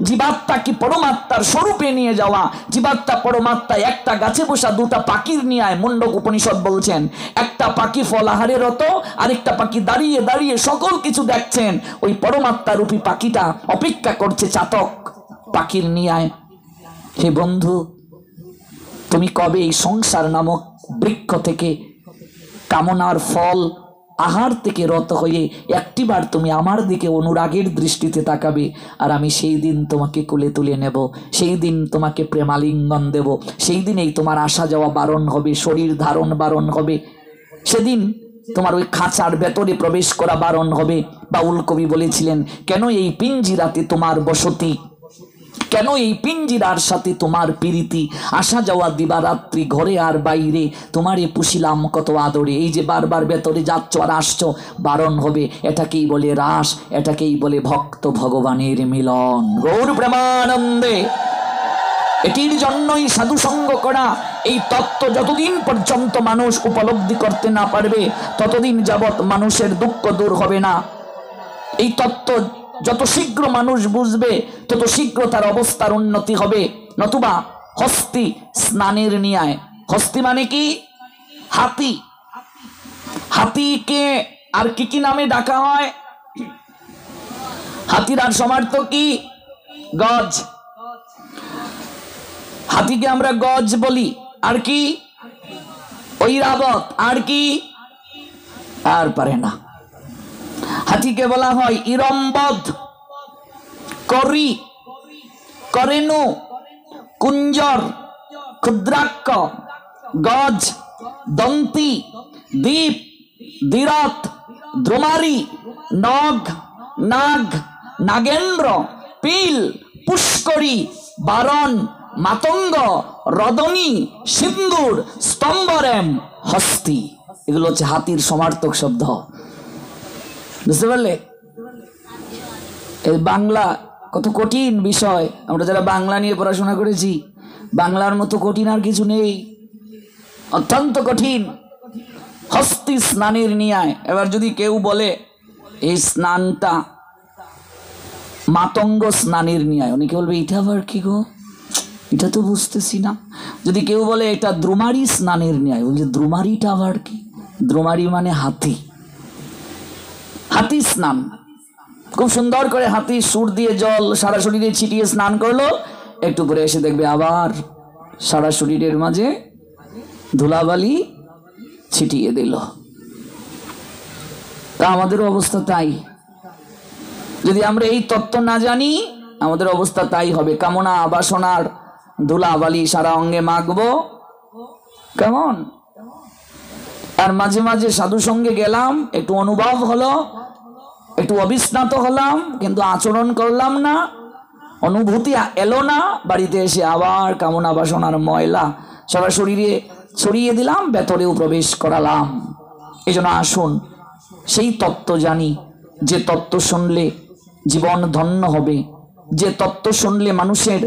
জীবাত্মাকে পরমাত্মার স্বরূপে নিয়ে যাওয়া, জীবাত্মা পরমাত্মা একটা গাছে বসা দুটা পাখির নিয়ে, মুন্ডক উপনিষদ বলছেন, একটা পাখি ফল আহারে রত, আরেকটা পাখি দাঁড়িয়ে দাঁড়িয়ে সকল কিছু দেখছেন, ওই পরমাত্মা রূপী পাখিটা অপেক্ষা করছে চাতক পাখির নিয়ে। হে বন্ধু, তুমি কবে এই সংসার নামক বৃক্ষ থেকে, কামনার ফল আহার থেকে রত হয়ে একটিবার তুমি আমার দিকে অনুরাগের দৃষ্টিতে তাকাবে, আর আমি সেই দিন তোমাকে কোলে তুলে নেব, সেই দিন তোমাকে প্রেমালিঙ্গন দেব, সেই দিনেই তোমার আসা যাওয়া বারণ হবে, শরীর ধারণ বারণ হবে, সেদিন তোমার ওই খাঁচার ভেতরে প্রবেশ করা বারণ হবে। বাউল কবি বলেছিলেন, কেন এই পিঞ্জিরাতে তোমার বসতি, কেন এই পিঞ্জিরার সাথে তোমার প্রীতি, আসা যাওয়া দিবারাত্রি ঘরে আর বাইরে, তোমারে পুষিলাম কত আদরে। এই যে বারবার ভেতরে যাচ্ছ আর আসছো, বারণ হবে। এটাকেই বলে রাস, এটাকেই বলে ভক্ত ভগবানের মিলন। গৌর প্রেমানন্দে। এটির জন্যই সাধুসঙ্গ করা। এই তত্ত্ব যতদিন পর্যন্ত মানুষ উপলব্ধি করতে না পারবে, ততদিন যাবৎ মানুষের দুঃখ দূর হবে না। এই তত্ত্ব যত শীঘ্র মানুষ বুঝবে, তত শীঘ্র তার অবস্থার উন্নতি হবে। নতুবা হস্তি স্নানের নিয়ায়, হস্তি মানে কি? হাতি। হাতিকে আর কি কি নামে ডাকা হয়? হাতির আর সমার্থ কি? গজ। হাতিকে আমরা গজ বলি। আর কি? ঐরাবত। আর কি? আর পারে না। হাতিকে বলা হয় ইরম্বদ, করি, করেনু, কুঞ্জর, ক্ষুদ্রাক্ষ, গজ, দন্তি, দ্বীপ, দ্বিরথ, দ্রুমারি, নগ, নাগ, নাগেন্দ্র, পিল, পুষ্করী, বারণ, মাতঙ্গ, রদনী, সিন্দুর, স্তম্ভরেম, হস্তি। এগুলো হচ্ছে হাতির সমার্থক শব্দ। বুঝতে পারলে? এই বাংলা কত কঠিন বিষয়। আমরা যারা বাংলা নিয়ে পড়াশোনা করেছি, বাংলার মতো কঠিন আর কিছু নেই, অত্যন্ত কঠিন। হস্তি স্নানের নিয়ায়। এবার যদি কেউ বলে এই স্নানটা মাতঙ্গ স্নানের নিয়ায়, অনেকে বলবে এটা আবার কি গো, এটা তো বুঝতেছি না। যদি কেউ বলে এটা দ্রুমারি স্নানের নিয়ায়, বলছে দ্রুমারিটা আবার কি? দ্রুমারি মানে হাতি। হাতি স্নান খুব সুন্দর করে, হাতি সুর দিয়ে জল সারা শরীরে ছিটিয়ে স্নান করলো, একটু পরে এসে দেখবে আবার সারা শরীরের মাঝে ধুলাবালি ছিটিয়ে দিল। তা আমাদের অবস্থা তাই। যদি আমরা এই তত্ত্ব না জানি, আমাদের অবস্থা তাই হবে। কামনা বাসনার ধুলাবালি সারা অঙ্গে মাখবো, কেমন আর মাঝে মাঝে সাধু সঙ্গে গেলাম, একটু অনুভব হলো, একটু অবিস্নাত হলাম, কিন্তু আচরণ করলাম না, অনুভূতি এলো না। বাড়িতে এসে আবার কামনা বাসনার ময়লা সারা শরীরে ছড়িয়ে দিলাম, ভেতরেও প্রবেশ করালাম। এই জন্য আসুন সেই তত্ত্ব জানি, যে তত্ত্ব শুনলে জীবন ধন্য হবে, যে তত্ত্ব শুনলে মানুষের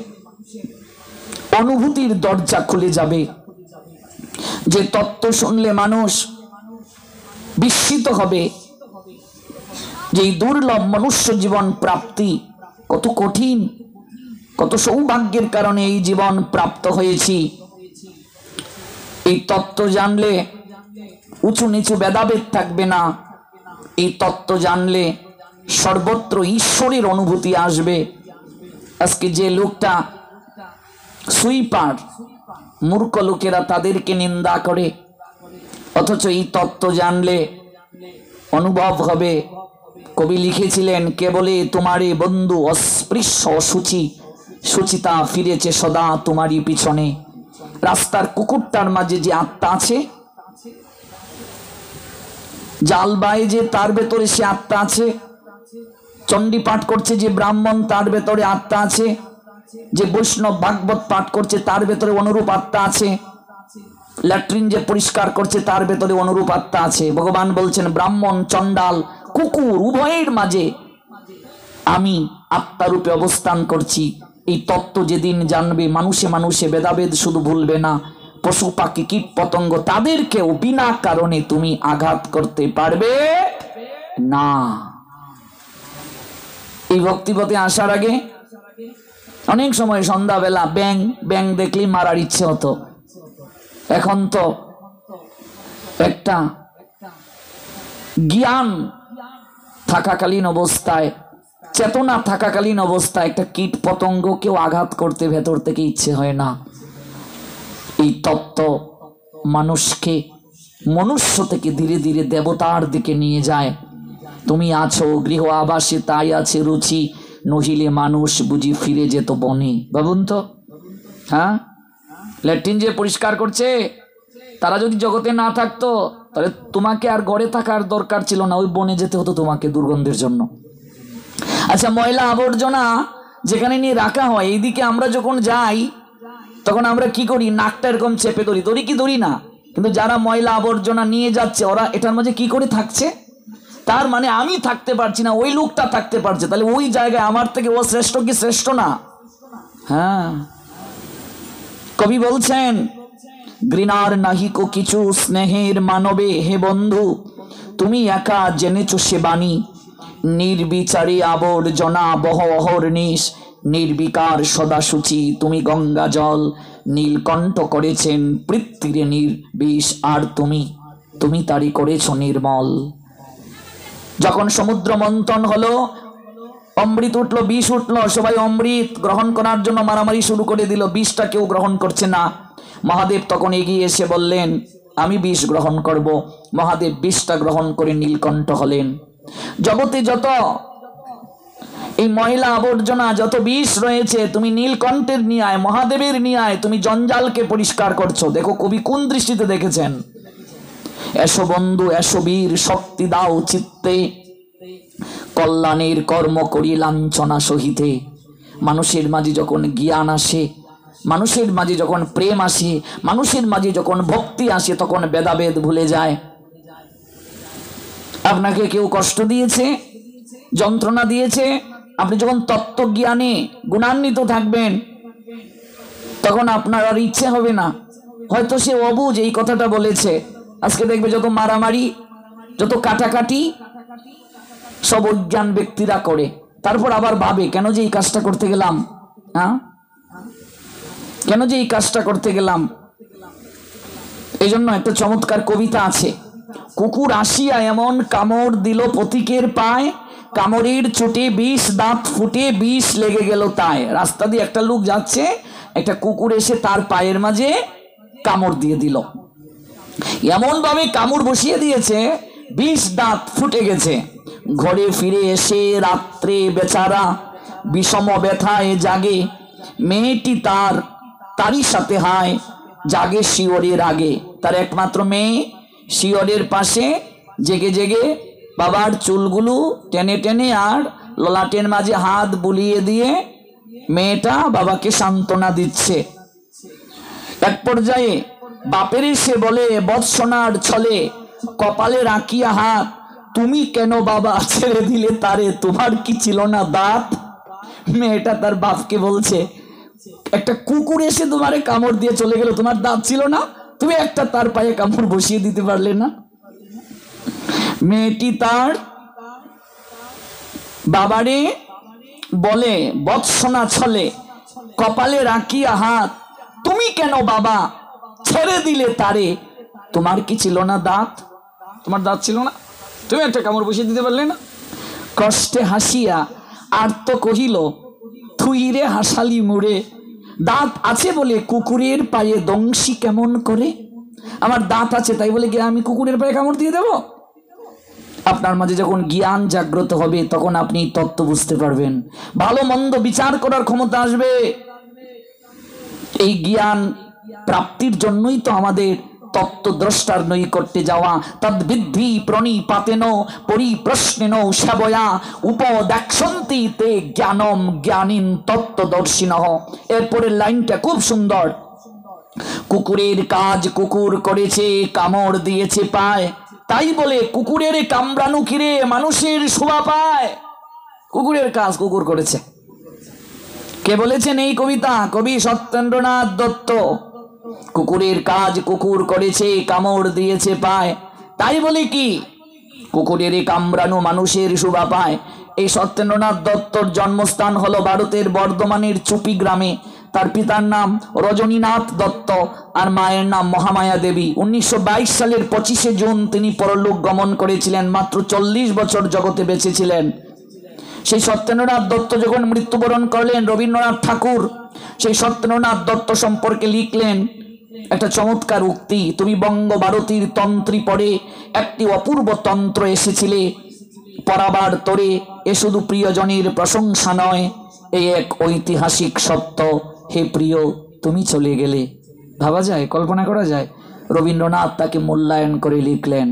অনুভূতির দরজা খুলে যাবে, যে তত্ত্ব শুনলে মানুষ বিস্মিত হবে যে এই দুর্লভ মনুষ্য জীবন প্রাপ্তি কত কঠিন, কত সৌভাগ্যের কারণে এই জীবন প্রাপ্ত হয়েছি। এই তত্ত্ব জানলে উঁচু নিচু ভেদাভেদ থাকবে না। এই তত্ত্ব জানলে সর্বত্র ঈশ্বরের অনুভূতি আসবে। আজকে যে লোকটা সুইপার, মূর্খ লোকেরা তাদেরকে নিন্দা করে, অথচ এই তত্ত্ব জানলে অনুভব হবে। কবি লিখেছিলেন, কেবলে তোমারে বন্ধু অস্পৃশ্য অসুচি, সুচিতা ফিরেছে সদা তোমারই পিছনে। রাস্তার কুকুরটার মাঝে যে আত্মা আছে, জাল বায়ে যে তার ভেতরে সে আত্মা আছে, চণ্ডী পাঠ করছে যে ব্রাহ্মণ তার ভেতরে আত্মা আছে, যে বৈষ্ণব ভাগবত পাঠ করছে তার ভেতরে অনুরূপ আত্মা আছে, ল্যাট্রিন যে পরিষ্কার করছে তার ভেতরে অনুরূপ আত্মা আছে। ভগবান বলছেন, ব্রাহ্মণ চণ্ডাল কুকুর উভয়ের মাঝে আমি আত্মারূপে অবস্থান করছি। এই তত্ত্ব যেদিন জানবে, মানুষে মানুষে ভেদাভেদ শুধু ভুলবে না, পশু পাখি কীট পতঙ্গ তাদেরকেও বিনা কারণে তুমি আঘাত করতে পারবে না। এই ভক্তিপথে আসার আগে অনেক সময় সন্ধ্যাবেলা ব্যাং ব্যাং দেখলেই মারার ইচ্ছে হতো। এখন তো একটা জ্ঞান থাকাকালীন অবস্থায়, চেতনা থাকাকালীন অবস্থায় একটা কীট পতঙ্গ কেউ আঘাত করতে ভেতর থেকে ইচ্ছে হয় না। এই তত্ত্ব মানুষকে মনুষ্য থেকে ধীরে ধীরে দেবতার দিকে নিয়ে যায়। তুমি আছো গৃহ আবাসে, তাই আছে রুচি, নহিলে মানুষ বুঝি ফিরে যেত বনে। ভাবুন তো, হ্যাঁ, ল্যাট্রিন যে পরিষ্কার করছে তারা যদি জগতে না থাকতো তাহলে তোমাকে আর গড়ে থাকার দরকার ছিল না, ওই বনে যেতে হতো তোমাকে দুর্গন্ধের জন্য। আচ্ছা, ময়লা আবর্জনা যেখানে নিয়ে রাখা হয়, এইদিকে আমরা যখন যাই তখন আমরা কি করি, নাকটা এরকম চেপে ধরি, ধরি কি ধরি না? কিন্তু যারা ময়লা আবর্জনা নিয়ে যাচ্ছে ওরা এটার মাঝে কি করে থাকছে? তার মানে আমি থাকতে পারছি না, ওই লোকটা থাকতে পারছে, তাহলে ওই জায়গায় আমার থেকে ও শ্রেষ্ঠ কি শ্রেষ্ঠ না? হ্যাঁ, কবি বলছেন, ঘৃণার নাহিকো কিছু স্নেহের মানবে, হে বন্ধু তুমি একা জেনেছো সে বাণী, নির্বিচারে আবর্জনা বহ অহর্নিশ, নির্বিকার সদাসুচি তুমি গঙ্গা জল, নীলকণ্ঠ করেছেন পৃথিবীরে নির্বিষ, আর তুমি তারই করেছ নির্মল। যখন সমুদ্র মন্থন হলো, অমৃত উঠলো, বিষ উঠলো, সবাই অমৃত গ্রহণ করার জন্য মারামারি শুরু করে দিল, বিষটা কেউ গ্রহণ করছে না। মহাদেব তখন এগিয়ে এসে বললেন, আমি বিষ গ্রহণ করব। মহাদেব বিষটা গ্রহণ করে নীলকণ্ঠ হলেন। জগতে যত এই ময়লা আবর্জনা, যত বিষ রয়েছে, তুমি নীলকণ্ঠের নিয়ায়, মহাদেবের নিয়ায় তুমি জঞ্জালকে পরিষ্কার করছো। দেখো কবি কোন দৃষ্টিতে দেখেছেন। এসো বন্ধু এসো বীর, শক্তি দাও চিত্তে, কল্যাণের কর্ম করি লাঞ্ছনা সহিতে। মানুষের মাঝে যখন জ্ঞান আসে, মানুষের মাঝে যখন প্রেম আসে, মানুষের মাঝে যখন ভক্তি আসে, তখন ভেদাভেদ ভুলে যায়। আপনাকে কেউ কষ্ট দিয়েছে, যন্ত্রণা দিয়েছে, আপনি যখন তত্ত্বজ্ঞানে গুণান্বিত থাকবেন তখন আপনার আর ইচ্ছে হবে না। হয়তো সে অবুঝ এই কথাটা বলেছে। আজকে দেখবে যত মারামারি, যত কাটাকাটি সব অজ্ঞান ব্যক্তিরা করে, তারপর আবার ভাবে কেন যে এই কাজটা করতে গেলাম, হ্যাঁ, কেন যে এই কাজটা করতে গেলাম। এই জন্য একটা চমৎকার কবিতা আছে, কুকুর আসিয়া এমন কামড় দিল পথিকের পায়, কামড়ের চোটে 20 দাঁত ফুটে 20 লেগে গেল তাই। রাস্তা দিয়ে একটা লোক যাচ্ছে, একটা কুকুর এসে তার পায়ের মাঝে কামড় দিয়ে দিল, এমন ভাবে কামড় বসিয়ে দিয়েছে 20 দাঁত ফুটে গেছে। ঘরে ফিরে এসে রাত্রে বেচারা বিষম ব্যথায় জাগে, মেয়েটি তারই সাথে হায় জাগে শিওরের আগে। তার একমাত্র মেয়ে শিয়রের পাশে জেগে জেগে বাবার চুলগুলো টেনে টেনে আর ললাটের মাঝে হাত বুলিয়ে দিয়ে মেয়েটা বাবাকে সান্ত্বনা দিচ্ছে। এক পর্যায়ে বাপের সে বলে, বৎসনার ছলে কপালে রাখিয়া হাত, তুমি কেন বাবা ছেড়ে দিলে তারে, তোমার কি ছিল না দাঁত? মেয়েটা তার বাপকে বলছে, একটা কুকুর এসে তোমারে কামড় দিয়ে চলে গেল, তোমার দাঁত ছিল না? তুমি একটা তার পায়ে কামড় বসিয়ে দিতে পারলে না? মেয়েটি তার বাবারে বলে, বৎসনা ছলে কপালে রাখিয়া হাত, তুমি কেন বাবা ছেড়ে দিলে তারে, তোমার কি ছিল না দাঁত? তোমার দাঁত ছিল না? তুমি একটা কামড় বসিয়ে দিতে পারলে না? কষ্টে হাসিয়া আর্ত কহিল, থুইরে হাসালি মুড়ে, দাঁত আছে বলে কুকুরের পায়ে দংশি কেমন করে? আমার দাঁত আছে তাই বলে গিয়ে আমি কুকুরের পায়ে কামড় দিয়ে দেব? আপনার মাঝে যখন জ্ঞান জাগ্রত হবে তখন আপনি তত্ত্ব বুঝতে পারবেন, ভালো মন্দ বিচার করার ক্ষমতা আসবে। এই জ্ঞান প্রাপ্তির জন্যই তো আমাদের তত্ত্বদ্রষ্টার নৈকট্যে যাওয়া। তদ্বিদ্ধি প্রণিপাতেন পরিপ্রশ্নেন সেবয়া উপদেক্ষন্তি তে জ্ঞানম জ্ঞানীন তত্ত্বদর্শিনঃ। এরপরের লাইনটা খুব সুন্দর। কুকুরের কাজ কুকুর করেছে, কামড় দিয়েছে পায়, তাই বলে কুকুরের কামড়ানো কিরে মানুষের শোভা পায়? কুকুরের কাজ কুকুর করেছে। কে বলেছেন এই কবিতা? কবি সত্যেন্দ্রনাথ দত্ত। কুকুরের কাজ কুকুর করেছে, কামড় দিয়েছে পায়, তাই বলে কি কুকুরের কামড়ানো মানুষের শোভা পায়? এই সত্যেন্দ্রনাথ দত্তর জন্মস্থান হলো ভারতের বর্ধমানের চুপি গ্রামে। তার পিতার নাম রজনীনাথ দত্ত আর মায়ের নাম মহামায়া দেবী। 1922 সালের 25শে জুন তিনি পরলোক গমন করেছিলেন। মাত্র 40 বছর জগতে বেঁচে ছিলেন। সেই সত্যেন্দ্রনাথ দত্ত যখন মৃত্যুবরণ করলেন, রবীন্দ্রনাথ ঠাকুর সেই সত্যেন্দ্রনাথ দত্ত সম্পর্কে লিখলেন একটা চমৎকার উক্তি, তুমি বঙ্গভারতীর তন্ত্রী পড়ে একটি অপূর্ব তন্ত্র এসেছিলে পড়াবার তোরে, এ শুধু প্রিয়জনের প্রশংসা নয়, এই এক ঐতিহাসিক সত্য, হে প্রিয় তুমি চলে গেলে। ভাবা যায়, কল্পনা করা যায়? রবীন্দ্রনাথ তাকে মূল্যায়ন করে লিখলেন,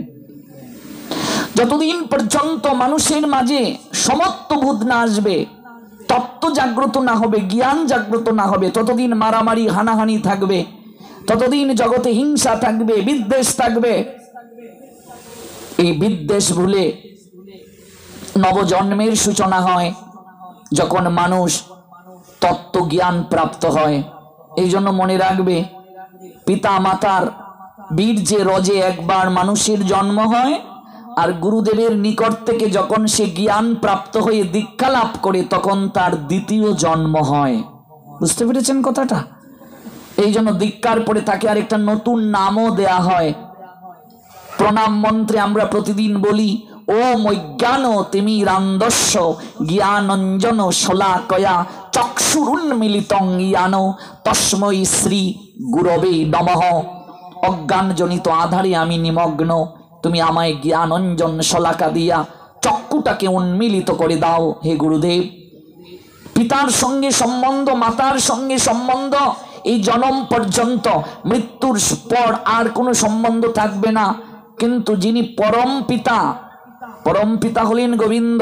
যতদিন পর্যন্ত মানুষের মাঝে সমত্ববোধ না আসবে, তত্ত্ব জাগ্রত না হবে, জ্ঞান জাগ্রত না হবে, ততদিন মারামারি হানাহানি থাকবে, ততদিন জগতে হিংসা থাকবে, বিদ্বেষ থাকবে। এই বিদ্বেষ ভুলে নবজন্মের সূচনা হয় যখন মানুষ তত্ত্ব জ্ঞান প্রাপ্ত হয়। এই জন্য মনে রাখবে, পিতা মাতার বীর্যে রজে একবার মানুষের জন্ম হয়, আর গুরুদেবের নিকট থেকে যখন সে জ্ঞান প্রাপ্ত হয়ে দীক্ষা লাভ করে তখন তার দ্বিতীয় জন্ম হয়। বুঝতে পেরেছেন কথাটা? এই জন্য দীক্ষার পরে তাকে আরেকটা নতুন নামও দেয়া হয়। প্রণাম মন্ত্রে আমরা প্রতিদিন বলি, ও মজ্ঞান তিমিরান্ধস্য জ্ঞানঞ্জন শলাকয়া চক্ষুরুন্মিলিতং ইয়ান তস্मै শ্রী গুরবে নমঃ। অজ্ঞানজনিত আধারে আমি নিমগ্ন, তুমি আমায় জ্ঞানঞ্জন শলাকা দিয়া চক্ষুটাকে উন্মিলিত করে দাও হে গুরুদেব। পিতার সঙ্গে সম্বন্ধ, মাতার সঙ্গে সম্বন্ধ এই জন্ম পর্যন্ত, মৃত্যুর পর আর কোনো সম্বন্ধ থাকবে না। কিন্তু যিনি পরম পিতা হলেন গোবিন্দ,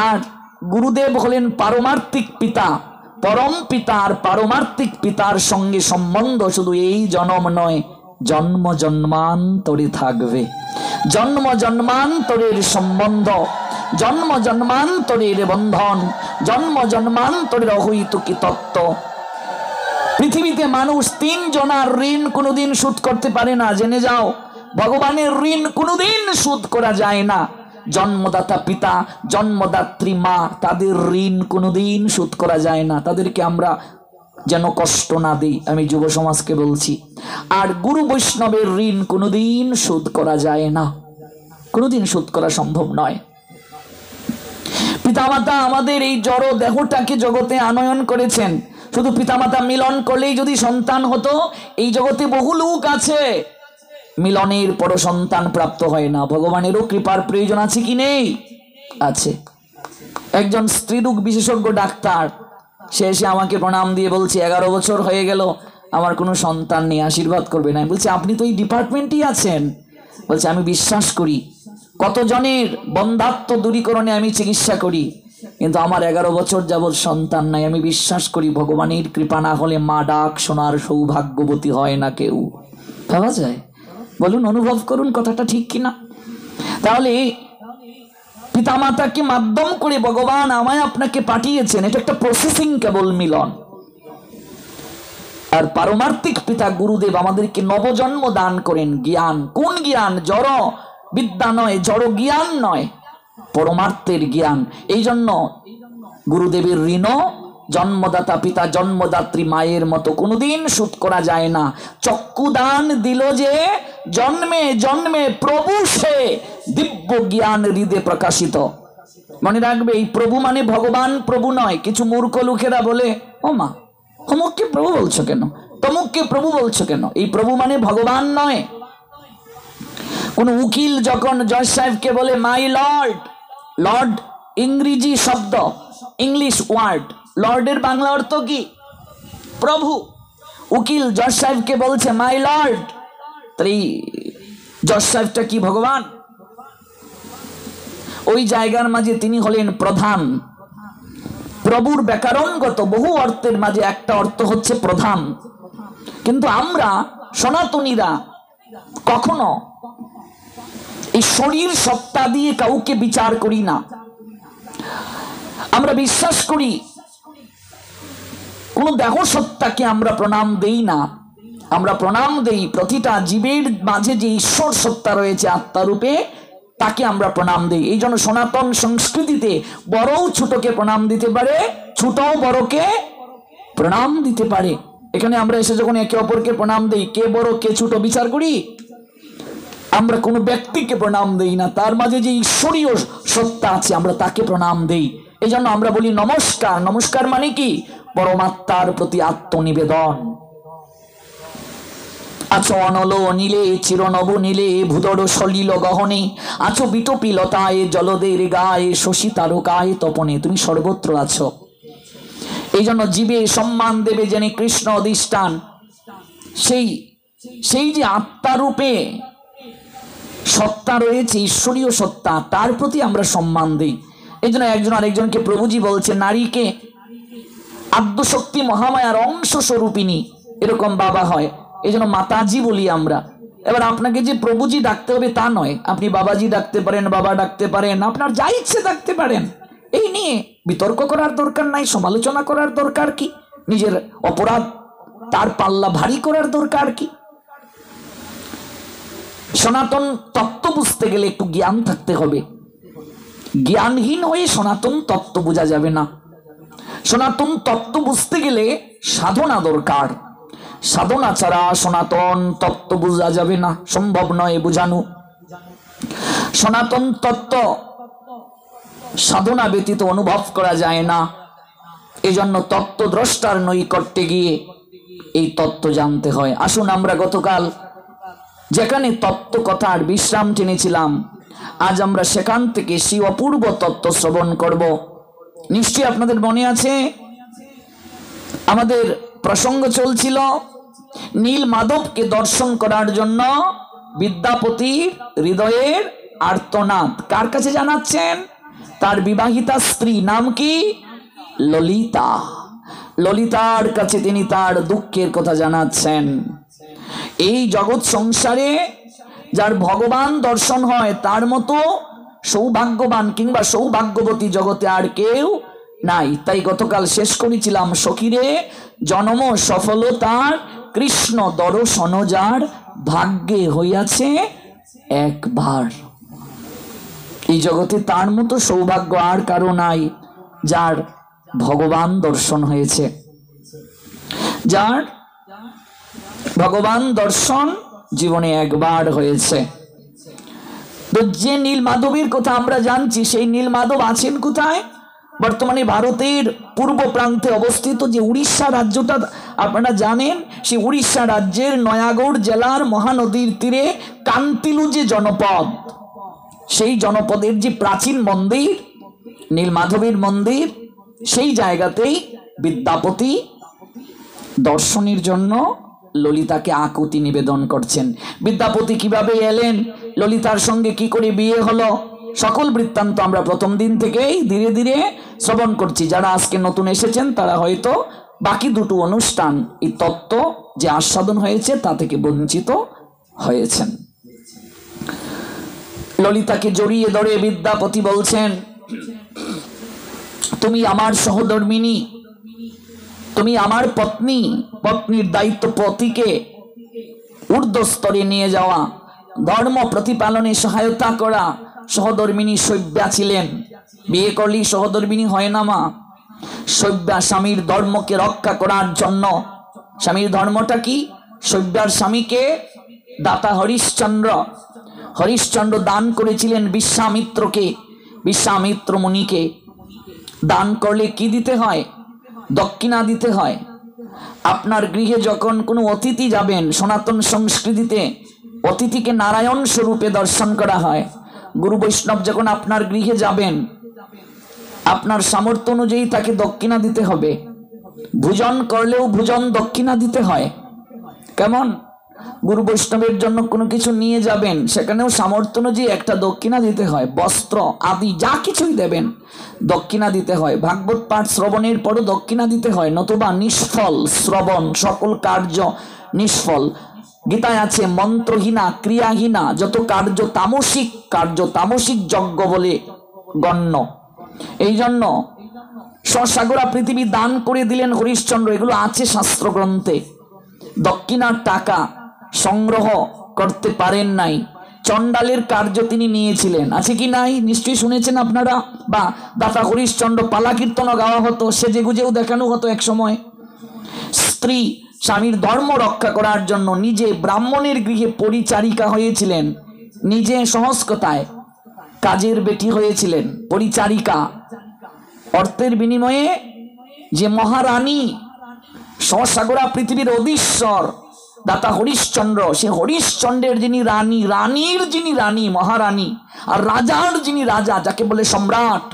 আর গুরুদেব হলেন পারমার্থিক পিতা। পরম পিতা আর পারমার্থিক পিতার সঙ্গে সম্বন্ধ শুধু এই জন্ম নয়, জন্ম জন্মান্তরে থাকবে। জন্ম জন্মান্তরের সম্বন্ধ, জন্ম জন্মান্তরের বন্ধন, জন্ম জন্মান্তরের অহৈতুকী তত্ত্ব। পৃথিবীতে মানুষ 3 জনার ঋণ কোনোদিন শোধ করতে পারে না, জেনে যাও। ভগবানের ঋণ কোনোদিন শোধ করা যায় না। জন্মদাতা পিতা, জন্মদাত্রী মা, তাদের ঋণ কোনোদিন শোধ করা যায় না। তাদেরকে আমরা যেন কষ্ট না দিই, আমি যুব সমাজকে বলছি। আর গুরু বৈষ্ণবের ঋণ কোনোদিন শোধ করা যায় না, কোনোদিন শোধ করা সম্ভব নয়। পিতামাতা আমাদের এই জড় দেহটাকে জগতে আনয়ন করেছেন। শুধু পিতামাতা মিলন করলেই যদি সন্তান হতো, এই জগতে বহু লোক আছে মিলনের পর সন্তান প্রাপ্ত হয় না। ভগবানেরও কৃপার প্রয়োজন আছে কি নেই? আছে। একজন স্ত্রীরোগ বিশেষজ্ঞ ডাক্তার, সে এসে আমাকে প্রণাম দিয়ে বলছে, 11 বছর হয়ে গেল আমার কোনো সন্তান নেই, আশীর্বাদ করবে না। বলছে, আপনি তো এই ডিপার্টমেন্টেই আছেন, বলছে আমি বিশ্বাস করি, কতজনের বন্ধাত্ম দূরীকরণে আমি চিকিৎসা করি, কিন্তু আমার 11 বছর যাবৎ সন্তান নাই। আমি বিশ্বাস করি ভগবানের কৃপা না হলে মা ডাক শোনার সৌভাগ্যবতী হয় না কেউ। ভাবা যায়? বলুন, অনুভব করুন কথাটা ঠিক কিনা। তাহলে পিতামাতাকে মাধ্যম করে ভগবান আমায় আপনাকে পাঠিয়েছেন, এটা একটা প্রসেসিং কেবল মিলন। আর পারমার্থিক পিতা গুরুদেব আমাদেরকে নবজন্ম দান করেন। জ্ঞান, কোন জ্ঞান? জড় বিদ্যা নয়, জড় জ্ঞান নয়, পরমার্থের জ্ঞান। এই জন্য গুরুদেবের ঋণ জন্মদাতা পিতা জন্মদাত্রী মায়ের মতো কোনোদিন শোধ করা যায় না। চক্ষুদান দিল যে জন্মে জন্মে, প্রভু সে দিব্য জ্ঞান হৃদে প্রকাশিত। মনে রাখবে, এই প্রভু মানে ভগবান প্রভু নয়। কিছু মূর্খ লোকেরা বলে, ও মা অমুককে প্রভু বলছো কেন, তমুককে প্রভু বলছো কেন? এই প্রভু মানে ভগবান নয়। কোন উকিল যখন জজ সাহেবকে বলে মাই লর্ড, লর্ড ইংরেজি শব্দ, ইংলিশ ওয়ার্ড, লর্ডের বাংলা অর্থ কি? প্রভু। উকিল জজ সাহেবকে বলছে মাই লর্ড, তাই জজ সাহেবটা কি ভগবান? ওই জায়গার মাঝে তিনি হলেন প্রধান। প্রভুর ব্যাকরণগত বহু অর্থের মাঝে একটা অর্থ হচ্ছে প্রধান। কিন্তু আমরা সনাতনীরা কখনো এই শরীর সত্তা দিয়ে কাউকে বিচার করি না। আমরা বিশ্বাস করি কোন দেহ সত্তাকে আমরা প্রণাম দেই না। আমরা প্রণাম দেই প্রতিটা জীবের মাঝে যে ঈশ্বর সত্তা রয়েছে আত্মারূপে, তাকে আমরা প্রণাম দেই। এই জন্য সনাতন সংস্কৃতিতে বড়ও ছোটকে প্রণাম দিতে পারে, ছোটও বড়কে প্রণাম দিতে পারে। এখানে আমরা এসে যখন একে অপরকে প্রণাম দেই, কে বড় কে ছোট বিচার করি। আমরা কোনো ব্যক্তিকে প্রণাম দেই না, তার মাঝে যে ঈশ্বরীয় সত্তা আছে আমরা তাকে প্রণাম দেই। এই জন্য আমরা বলি নমস্কার। নমস্কার মানে কি? পরমাত্মার প্রতি আত্মনিবেদন। আছো অনল নীলে চিরনব নীলে ভূদর সলিল গহনে, আছো বিটপিলতায় জলদের গায়ে শশী তারকায় তপনে। তুমি সর্বত্র আছো। এই জন্য জীবে সম্মান দেবে জেনে কৃষ্ণ অধিষ্ঠান। সেই যে আত্মারূপে সত্তা রয়েছে, ঈশ্বরীয় সত্তা, তার প্রতি আমরা সম্মান দিই। এই জন্য একজন আরেকজনকে প্রভুজি বলছে। নারীকে আদ্যশক্তি মহামায়ার অংশ স্বরূপিনী এরকম বাবা হয়, এই জন্য মাতাজি বলি আমরা। এবার আপনাকে যে প্রভুজি ডাকতে হবে তা নয়, আপনি বাবাজি ডাকতে পারেন, বাবা ডাকতে পারেন, আপনার যা ইচ্ছে ডাকতে পারেন। এই নিয়ে বিতর্ক করার দরকার নাই, সমালোচনা করার দরকার কি, নিজের অপরাধ তার পাল্লা ভারী করার দরকার কি। সনাতন তত্ত্ব বুঝতে গেলে একটু জ্ঞান থাকতে হবে। জ্ঞানহীন হয়ে সনাতন তত্ত্ব বোঝা যাবে না। সনাতন তত্ত্ব বুঝতে গেলে সাধনা দরকার। সাধনা ছাড়া সনাতন তত্ত্ব বোঝা যাবে না, সম্ভব নয় বোঝানো। সনাতন তত্ত্ব সাধনা ব্যতীত অনুভব করা যায় না। এই জন্য তত্ত্বদ্রষ্টার নৈকট্যে গিয়ে এই তত্ত্ব জানতে হয়। আসুন আমরা গতকাল যেখানে তত্ত্ব কথার বিশ্রাম টেনেছিলাম, আজ আমরা সেখান থেকে সেই অপূর্ব তত্ত্ব শ্রবণ করব। নিশ্চয়ই আপনাদের মনে আছে আমাদের প্রসঙ্গ চলছিল নীল মাধবকে দর্শন করার জন্য বিদ্যাপতির হৃদয়ের আর্তনাদ কার কাছে জানাচ্ছেন? তার বিবাহিতা স্ত্রী নাম কি? ললিতা। ললিতার কাছে তিনি তার দুঃখের কথা জানাচ্ছেন। এই জগৎ সংসারে যার ভগবান দর্শন হয় তার মতো সৌভাগ্যবান কিংবা সৌভাগ্যবতী জগতে আর কেউ নাই। তাই গতকাল শেষ করেছিলাম, সখীরে জন্ম সফলতার কৃষ্ণ দর্শন যার ভাগ্যে হইয়াছে একবার। এই জগতে তার মতো সৌভাগ্য আর কারো নাই, যার ভগবান দর্শন হয়েছে, যার ভগবান দর্শন জীবনে একবার হয়েছে। তো যে নীল মাধবের কথা আমরা জানছি, সেই নীল মাধব আছেন কোথায়? বর্তমানে ভারতের পূর্ব প্রান্তে অবস্থিত যে উড়িষ্যা রাজ্যটা আপনারা জানেন, সেই উড়িষ্যা রাজ্যের নয়াগড় জেলার মহানদীর তীরে কান্তিলু যে জনপদ, সেই জনপদের যে প্রাচীন মন্দির নীল মাধবের মন্দির, সেই জায়গাতেই বিদ্যাপতি দর্শনের জন্য ললিতাকে আকুতি নিবেদন করছেন। বিদ্যাপতি কিভাবে এলেন, ললিতার সঙ্গে কি করে বিয়ে হলো, সকল বৃত্তান্ত আমরা প্রথম দিন থেকেই ধীরে ধীরে শ্রবণ করছি। যারা আজকে নতুন এসেছেন তারা হয়তো বাকি দুটো অনুষ্ঠান এই তত্ত্ব যে আস্বাদন হয়েছে তা থেকে বঞ্চিত হয়েছেন। ললিতাকে জড়িয়ে ধরে বিদ্যাপতি বলছেন, তুমি আমার সহধর্মিনী, তুমি আমার পত্নী। পত্নীর দায়িত্ব পতিকে ঊর্ধ্বস্তরে নিয়ে যাওয়া, ধর্ম প্রতিপালনে সহায়তা করা। সহধর্মিনী শৈব্যা ছিলেন, বিয়ে করলেই সহধর্মিনী হয় না মা। শৈব্যা স্বামীর ধর্মকে রক্ষা করার জন্য, স্বামীর ধর্মটা কি? শৈব্যার স্বামীকে দাতা হরিশ্চন্দ্র, হরিশ্চন্দ্র দান করেছিলেন বিশ্বামিত্রকে, বিশ্বামিত্র মুনিকে। দান করলে কি দিতে হয়? দক্ষিণা দিতে হয়। আপনার গৃহে যখন কোনো অতিথি যাবেন, সনাতন সংস্কৃতিতে অতিথিকে নারায়ণ স্বরূপে দর্শন করা হয়। গুরু বৈষ্ণব যখন আপনার গৃহে যাবেন, আপনার সামর্থ্য অনুযায়ী তাকে দক্ষিণা দিতে হবে। ভোজন করলেও ভোজন দক্ষিণা দিতে হয়। কেমন? গুরু বৈষ্ণবের জন্য কোনো কিছু নিয়ে যাবেন, সেখানেও সামর্থ্য অনুযায়ী একটা দক্ষিণা দিতে হয়। বস্ত্র আদি যা কিছুই দেবেন দক্ষিণা দিতে হয়। ভাগবত পাঠ শ্রবণের পরও দক্ষিণা দিতে হয়, নতুবা নিষ্ফল শ্রবণ, সকল কার্য নিষ্ফল। গীতায় আছে মন্ত্রহীনা ক্রিয়াহীনা যত কার্য তামসিক, কার্য তামসিক যজ্ঞ বলে গণ্য। এই জন্য সসাগরা পৃথিবী দান করে দিলেন হরিশ্চন্দ্র, এগুলো আছে শাস্ত্র গ্রন্থে। দক্ষিণার টাকা সংগ্রহ করতে পারেন নাই, চণ্ডালের কার্য তিনি নিয়েছিলেন, আছে কি নাই? নিশ্চয়ই শুনেছেন আপনারা। বা দাতা হরিশ্চন্দ্র পালা কীর্তনও গাওয়া হতো, সেজে গুজেও দেখানো হতো এক সময়। স্ত্রী স্বামীর ধর্ম রক্ষা করার জন্য নিজে ব্রাহ্মণের গৃহে পরিচারিকা হয়েছিলেন, নিজে সহজ কথায় কাজের বেটি হয়েছিলেন, পরিচারিকা। অর্থের বিনিময়ে যে মহারানী, সসাগরা পৃথিবীর অধীশ্বর দাতা হরিশ্চন্দ্র, সে হরিশ্চন্দ্রের যিনি রানী, রানীর যিনি রানী মহারানী, আর রাজার যিনি রাজা, যাকে বলে সম্রাট,